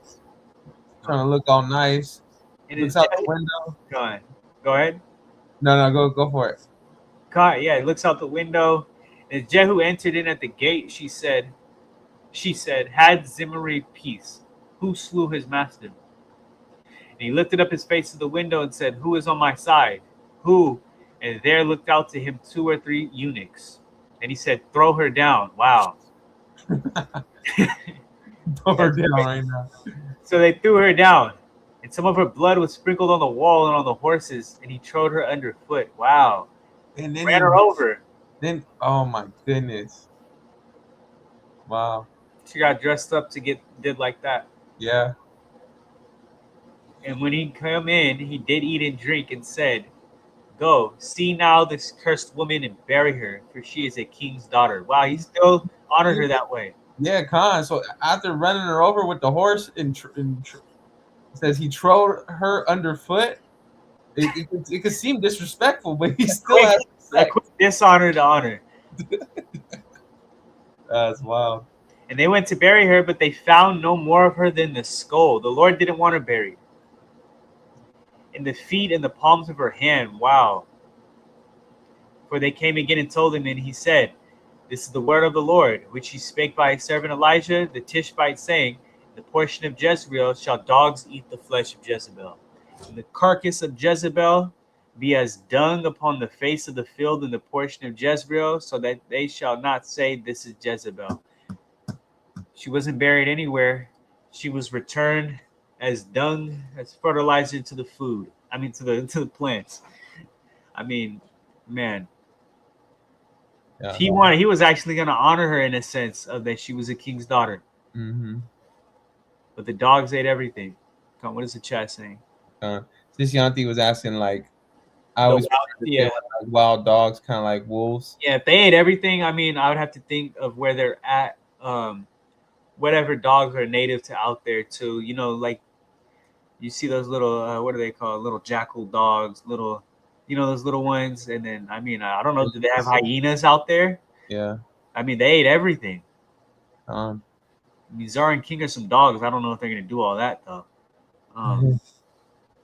trying to look all nice. And Looks out the window. Go ahead. No, go for it. Yeah, it looks out the window. As Jehu entered in at the gate, she said, "Had Zimri peace? Who slew his master?" And he lifted up his face to the window and said, "Who is on my side? Who?" And there looked out to him 2 or 3 eunuchs. And he said, "Throw her down." Wow. Throw her down right now. So they threw her down, and some of her blood was sprinkled on the wall and on the horses, and he trod her underfoot. Wow. And then Ran her over. oh my goodness. Wow. She got dressed up to did like that. Yeah. And when he come in, he did eat and drink and said, "Go, see now this cursed woman and bury her, for she is a king's daughter." Wow, he still honored her that way. Yeah, Khan. So after running her over with the horse says he trod her underfoot. It could seem disrespectful, but he still has a quick dishonor to honor. That's wild. And they went to bury her, but they found no more of her than the skull. The Lord didn't want her buried. And the feet and the palms of her hand. Wow. For they came again and told him, and he said, "This is the word of the Lord, which he spake by his servant Elijah the Tishbite, saying, the portion of Jezreel shall dogs eat the flesh of Jezebel. And the carcass of Jezebel be as dung upon the face of the field in the portion of Jezreel, so that they shall not say, this is Jezebel." She wasn't buried anywhere. She was returned as dung, as fertilizer to the food. I mean, to the plants. I mean, man. Yeah. He was actually going to honor her in a sense of that she was a king's daughter. Mm-hmm. But the dogs ate everything. Come on, what is the chat saying? Sisyanti was asking, like, I always like wild dogs, kind of like wolves. Yeah, if they ate everything, I mean, I would have to think of where they're at. Whatever dogs are native to out there too. You know, like you see those little what do they call little jackal dogs, little, you know, those little ones. And then I mean, I don't know, do they have hyenas out there? Yeah. I mean, they ate everything. I mean, Zara and King are some dogs. I don't know if they're gonna do all that though.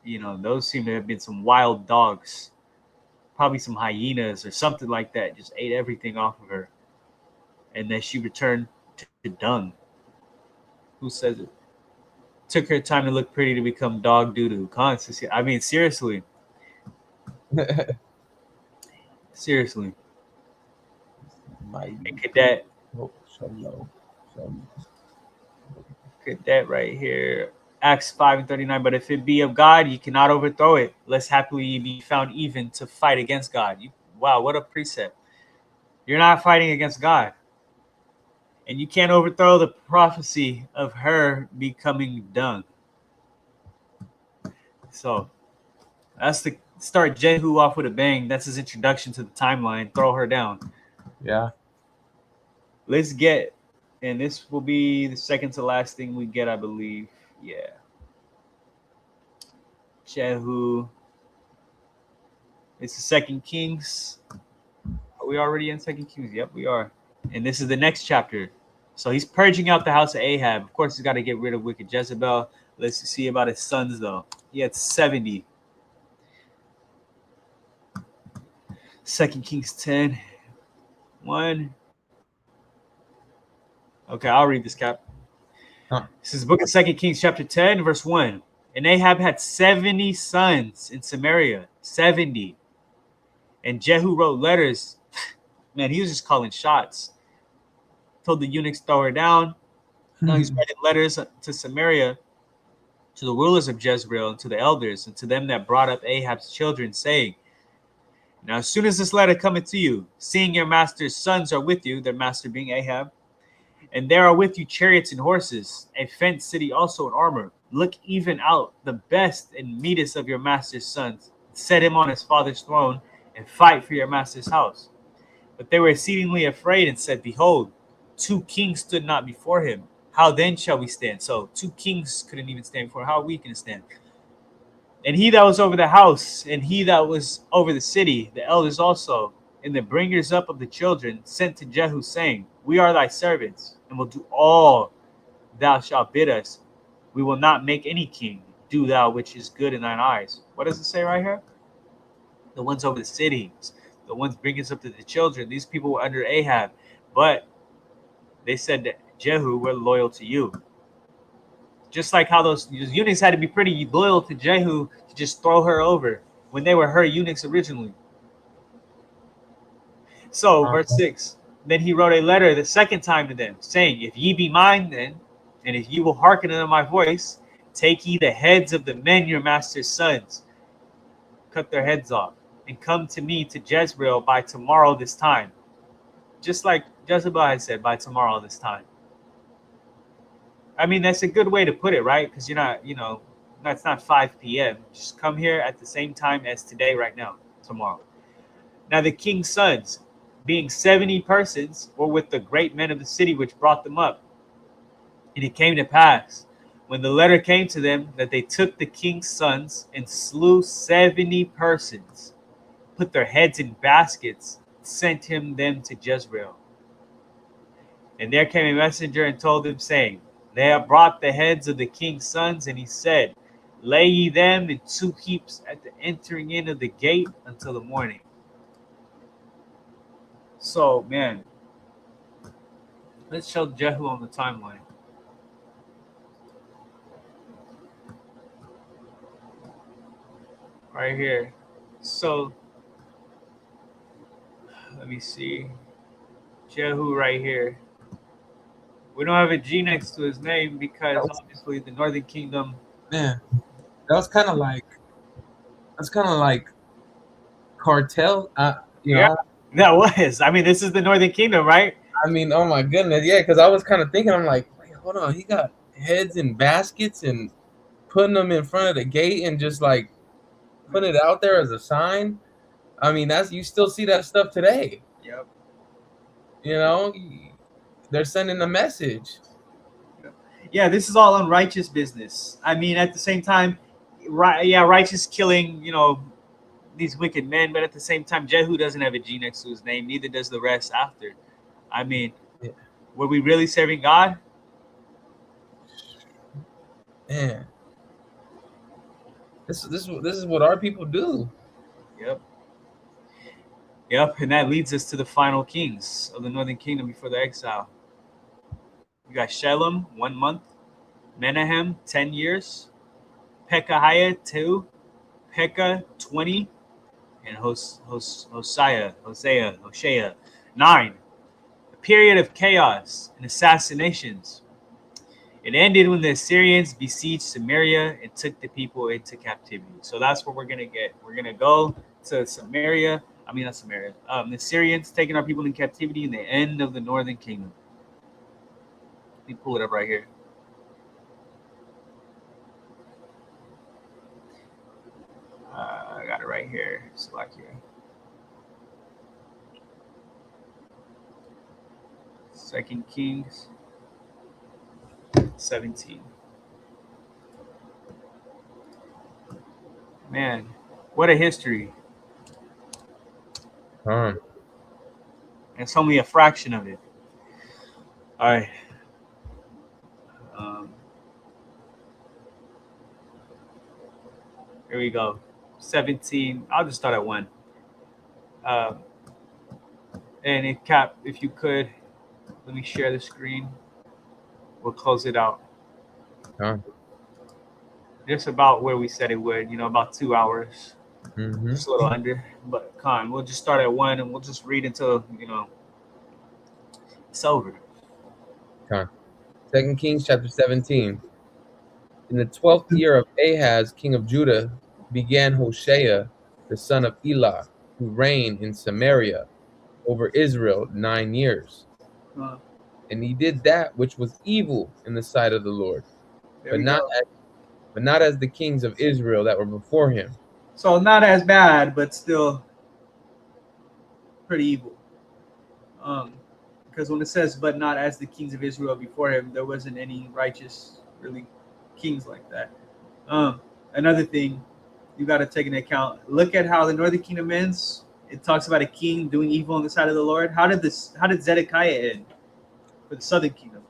You know, those seem to have been some wild dogs. Probably some hyenas or something like that. Just ate everything off of her. And then she returned to dung. Who says it? Took her time to look pretty to become dog doo-doo. Constantly. I mean, seriously. Seriously. And Cadet. Cadet right here. Acts 5:39. But if it be of God, you cannot overthrow it, lest happily ye be found even to fight against God. Wow, what a precept. You're not fighting against God. And you can't overthrow the prophecy of her becoming dung. So that's to start Jehu off with a bang. That's his introduction to the timeline. Throw her down. Yeah. Let's get, and this will be the second to last thing we get, I believe. Yeah. Jehu. It's the Second Kings. Are we already in Second Kings? Yep, we are. And this is the next chapter. So he's purging out the house of Ahab. Of course, he's got to get rid of wicked Jezebel. Let's see about his sons, though. He had 70. 2 Kings 10. 1. Okay, I'll read this, Cap. This is the book of 2 Kings, chapter 10, verse 1. And Ahab had 70 sons in Samaria. 70. And Jehu wrote letters. Man, he was just calling shots. Told the eunuchs throw her down. Now he's writing letters to Samaria, to the rulers of Jezreel, and to the elders, and to them that brought up Ahab's children, saying, now as soon as this letter cometh to you, seeing your master's sons are with you, their master being Ahab, and there are with you chariots and horses, a fenced city also in armor, look even out the best and meetest of your master's sons, set him on his father's throne, and fight for your master's house. But they were exceedingly afraid and said, behold, 2 kings stood not before him. How then shall we stand? So 2 kings couldn't even stand before him. How are we going to stand? And he that was over the house, and he that was over the city, the elders also, and the bringers up of the children, sent to Jehu, saying, we are thy servants, and will do all thou shalt bid us. We will not make any king. Do thou which is good in thine eyes. What does it say right here? The ones over the cities, the ones bringing up to the children, these people were under Ahab. But they said that Jehu, we're loyal to you. Just like how those eunuchs had to be pretty loyal to Jehu to just throw her over when they were her eunuchs originally. So, verse 6. Then he wrote a letter the second time to them, saying, If ye be mine then, and if ye will hearken unto my voice, take ye the heads of the men your master's sons, cut their heads off, and come to me to Jezreel by tomorrow this time. Just like Jezebel had said, by tomorrow this time. I mean, that's a good way to put it, right? Because you're not, that's not 5 p.m. Just come here at the same time as today, right now, tomorrow. Now the king's sons, being 70 persons, were with the great men of the city which brought them up. And it came to pass, when the letter came to them, that they took the king's sons and slew 70 persons, put their heads in baskets, sent them to Jezreel. And there came a messenger and told them, saying, They have brought the heads of the king's sons. And he said, Lay ye them in 2 heaps at the entering in of the gate until the morning. So, man, let's show Jehu on the timeline. Right here. So, let me see. Jehu right here. We don't have a G next to his name because obviously the Northern Kingdom. Man, that's kind of like cartel. Yeah, that was. I mean, this is the Northern Kingdom, right? I mean, oh my goodness, yeah. Because I was kind of thinking, I'm like, wait, hold on, he got heads in baskets and putting them in front of the gate and just like putting it out there as a sign. I mean, you still see that stuff today. Yep. They're sending a message. Yeah, this is all unrighteous business. I mean, at the same time, righteous killing, these wicked men, but at the same time, Jehu doesn't have a G next to his name, neither does the rest after. I mean, were we really serving God? Man, this is what our people do. Yep, and that leads us to the final kings of the Northern Kingdom before the exile. You got Shalom, 1 month, Menahem, 10 years, Pekahiah, 2, Pekah, 20, and Hosea, 9. A period of chaos and assassinations. It ended when the Assyrians besieged Samaria and took the people into captivity. So that's what we're going to get. We're going to go to Samaria. I mean, not Samaria. The Assyrians taking our people in captivity in the end of the Northern Kingdom. Let me pull it up right here. I got it right here. Malakyam. 2 Kings 17. Man, what a history. It's only a fraction of it. All right. Here we go. 17. I'll just start at 1. And if you could, let me share the screen. We'll close it out. Just about where we said it would, about 2 hours. Just a little under. But we'll just start at 1 and we'll just read until, it's over. 2 Kings chapter 17. In the 12th year of Ahaz, king of Judah, began Hoshea, the son of Elah, who reigned in Samaria over Israel 9 years. And he did that which was evil in the sight of the Lord, but not as the kings of Israel that were before him. So not as bad, but still pretty evil. Because when it says, but not as the kings of Israel before him, there wasn't any righteous, really, kings like that. Another thing you got to take into account, look at how the Northern Kingdom ends. It talks about a king doing evil on the side of the Lord. How did Zedekiah end for the Southern Kingdom?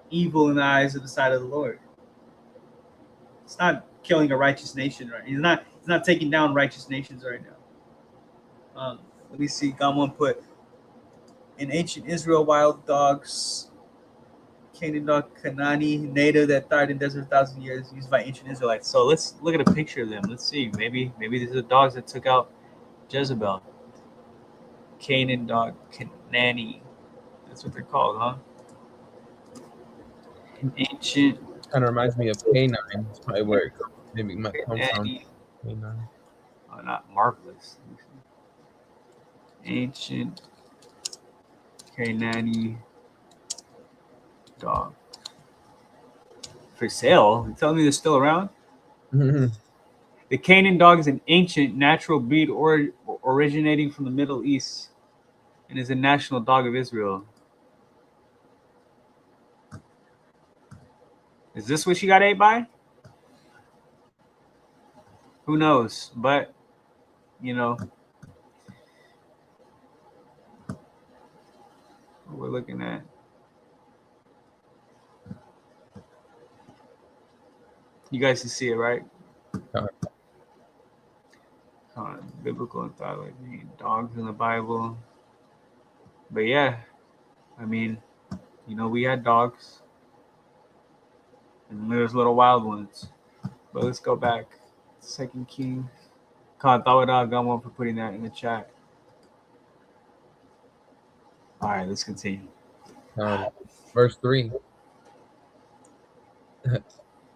Evil in the eyes of the side of the Lord. It's not killing a righteous nation, right? He's not taking down righteous nations right now. Let me see. Gamon put in ancient Israel, wild dogs, Canaan dog, Kanani, native that died in desert 1,000 years, used by ancient Israelites. So let's look at a picture of them. Let's see. Maybe these are the dogs that took out Jezebel. Canaan dog, Canani. That's what they're called, huh? Ancient Kind of reminds me of K9. That's probably where it maybe might come from. Canani. K9. Oh, not marvelous. Ancient Canani dog. For sale? You telling me they're still around? The Canaan dog is an ancient natural breed originating from the Middle East and is a national dog of Israel. Is this what she got ate by? Who knows? But, you know, what we're looking at. You guys can see it, right? Biblical and thought dogs in the Bible. But yeah, I mean, you know, we had dogs and there's little wild ones. But let's go back. Second King. Khan Tawada got one for putting that in the chat. All right, let's continue. Verse 3.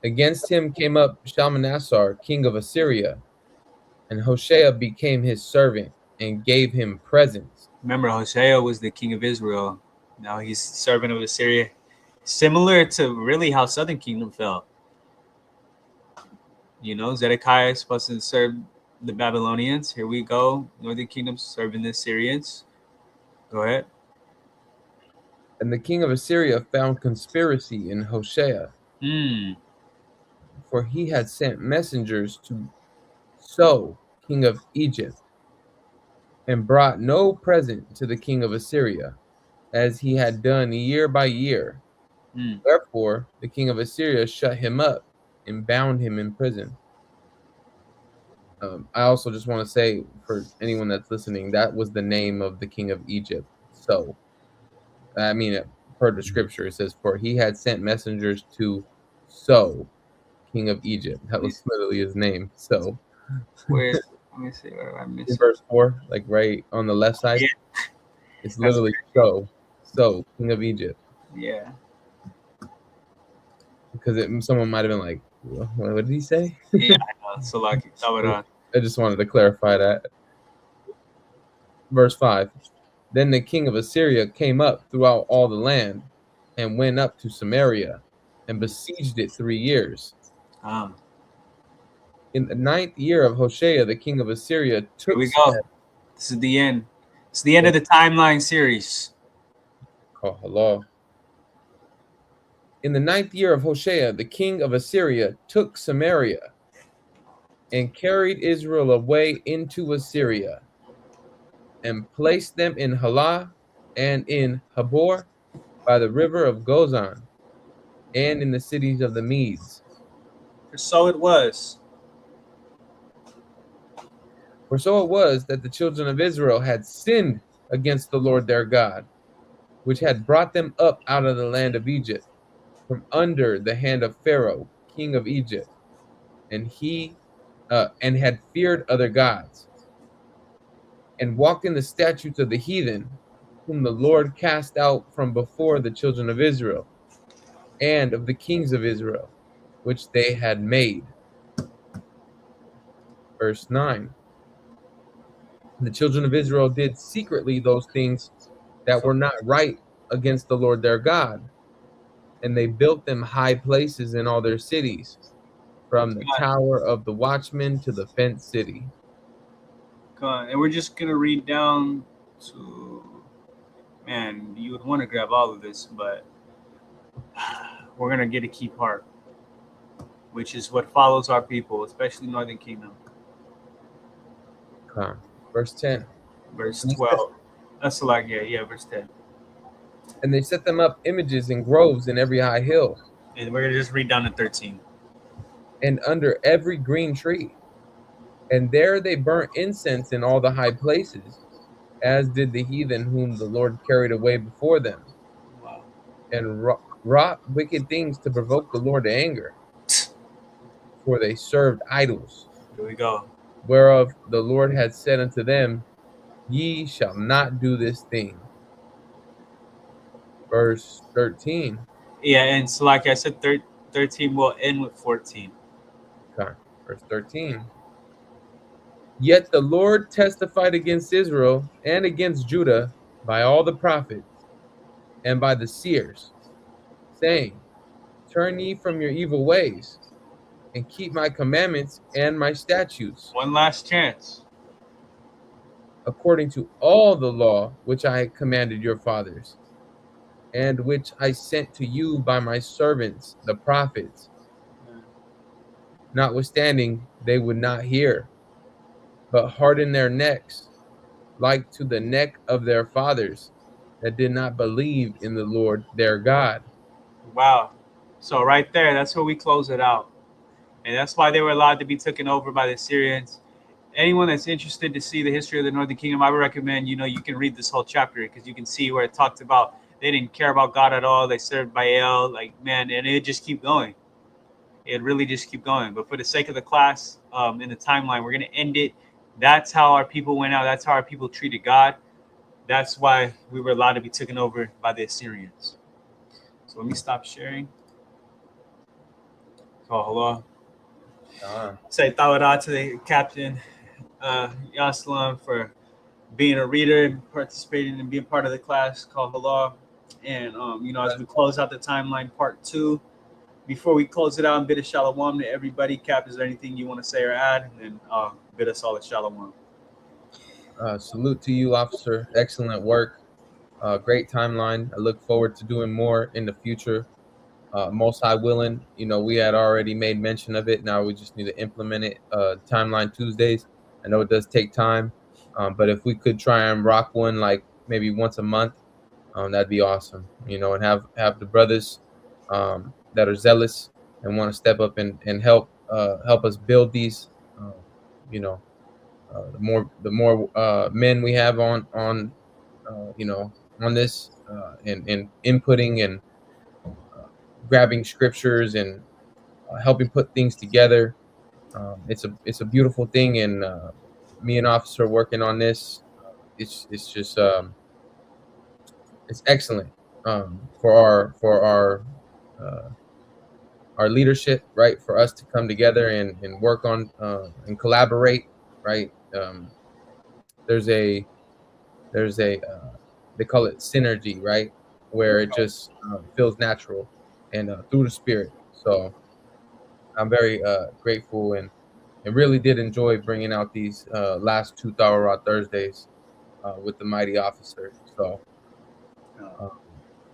Against him came up Shalmaneser, king of Assyria, and Hoshea became his servant and gave him presents. Remember, Hoshea was the king of Israel. Now he's servant of Assyria. Similar to really how Southern Kingdom fell. You know, Zedekiah is supposed to serve the Babylonians. Here we go. Northern Kingdom serving the Assyrians. Go ahead. And the king of Assyria found conspiracy in Hoshea, for he had sent messengers to So, king of Egypt, and brought no present to the king of Assyria, as he had done year by year. Therefore, the king of Assyria shut him up and bound him in prison. I also just want to say, for anyone that's listening, that was the name of the king of Egypt. So, I mean, per the scripture, it says, for he had sent messengers to So, king of Egypt. That was literally his name. So, where? Let me see where I missed. Verse 4, like right on the left side. Yeah. It's literally So, king of Egypt. Yeah. Because someone might have been like, what did he say? Yeah, I know. So like, I just wanted to clarify that. Verse 5. Then the king of Assyria came up throughout all the land and went up to Samaria and besieged it 3 years. In the 9th year of Hoshea, the king of Assyria took. Here we go. This is the end. It's the end of the timeline series. Oh, hello. In the 9th year of Hoshea, the king of Assyria took Samaria and carried Israel away into Assyria and placed them in Halah and in Habor by the river of Gozan and in the cities of the Medes. For so it was. For so it was that the children of Israel had sinned against the Lord their God, which had brought them up out of the land of Egypt, from under the hand of Pharaoh, king of Egypt, and had feared other gods, and walked in the statutes of the heathen, whom the Lord cast out from before the children of Israel, and of the kings of Israel, which they had made. Verse 9. The children of Israel did secretly those things that were not right against the Lord their God, and they built them high places in all their cities, from the tower of the watchman to the fenced city. And we're just going to read down to, man, you would want to grab all of this, but we're going to get a key part, which is what follows our people, especially Northern Kingdom. Verse 10. Verse 12. That's like, yeah, verse 10. And they set them up images in groves in every high hill. And we're going to just read down to 13. And under every green tree. And there they burnt incense in all the high places, as did the heathen whom the Lord carried away before them. Wow. And wrought wicked things to provoke the Lord to anger. For they served idols. Here we go. Whereof the Lord had said unto them, Ye shall not do this thing. Verse 13. Yeah, and so like I said, 13 will end with 14. Okay. Verse 13. Yet the Lord testified against Israel and against Judah by all the prophets and by the seers, saying, Turn ye from your evil ways, and keep my commandments and my statutes, One last chance. according to all the law which I commanded your fathers, and which I sent to you by my servants the prophets. Notwithstanding, they would not hear, but hardened their necks, like to the neck of their fathers, that did not believe in the Lord their God. Wow. So right there, that's where we close it out. And that's why they were allowed to be taken over by the Assyrians. Anyone that's interested to see the history of the Northern Kingdom, I would recommend, you can read this whole chapter because you can see where it talked about they didn't care about God at all. They served Baal, like, man, and it just keep going. It really just keep going. But for the sake of the class, in the timeline, we're going to end it. That's how our people went out. That's how our people treated God. That's why we were allowed to be taken over by the Assyrians. So let me stop sharing. Oh, hello. Say tawada to the captain, Yaslam, for being a reader and participating and being part of the class called Halal. And, as we close out the timeline part 2, before we close it out and bid a shalom to everybody, Cap, is there anything you want to say or add? And then bid us all a shalom. Salute to you, officer. Excellent work. Great timeline. I look forward to doing more in the future. Most High willing, we had already made mention of it. Now we just need to implement it. Timeline Tuesdays. I know it does take time, but if we could try and rock one like maybe once a month, that'd be awesome. And have the brothers that are zealous and want to step up and help us build these. You know, the more men we have on on this and inputting and grabbing scriptures and helping put things together. It's a beautiful thing, and me and Officer working on this. It's just it's excellent for our leadership, right? For us to come together and work on and collaborate, right? There's a they call it synergy, right? Where it just feels natural and through the spirit. So I'm very grateful and really did enjoy bringing out these last 2 Thawara Thursdays with the mighty officer. So,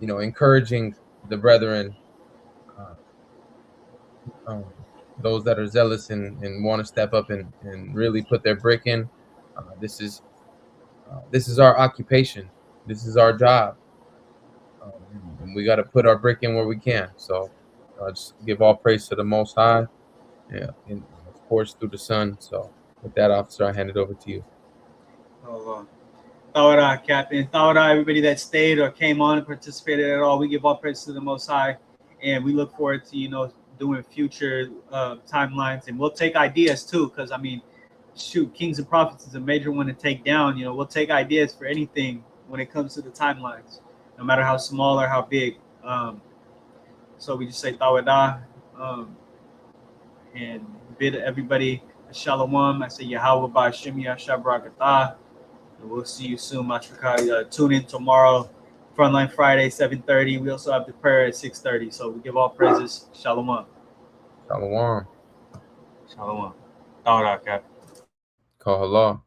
encouraging the brethren, uh, those that are zealous and want to step up and really put their brick in. This is our occupation. This is our job. And we got to put our brick in where we can. So just give all praise to the Most High. Yeah, and of course through the Son. So with that, officer, I hand it over to you. Tawara, Captain. Tawara, everybody that stayed or came on and participated at all. We give all praise to the Most High, and we look forward to doing future timelines, and we'll take ideas too. Because shoot, Kings and Prophets is a major one to take down. We'll take ideas for anything when it comes to the timelines, no matter how small or how big. So we just say Tawada, and bid everybody a shalom. I say Yahweh Ba'Shem Yashabrakatah. We'll see you soon, Matrakai. Tune in tomorrow, Frontline Friday, 7:30. We also have the prayer at 6:30. So we give all praises. Shalom. Shalom. Shalom. Tawada, Cap. Call Allah.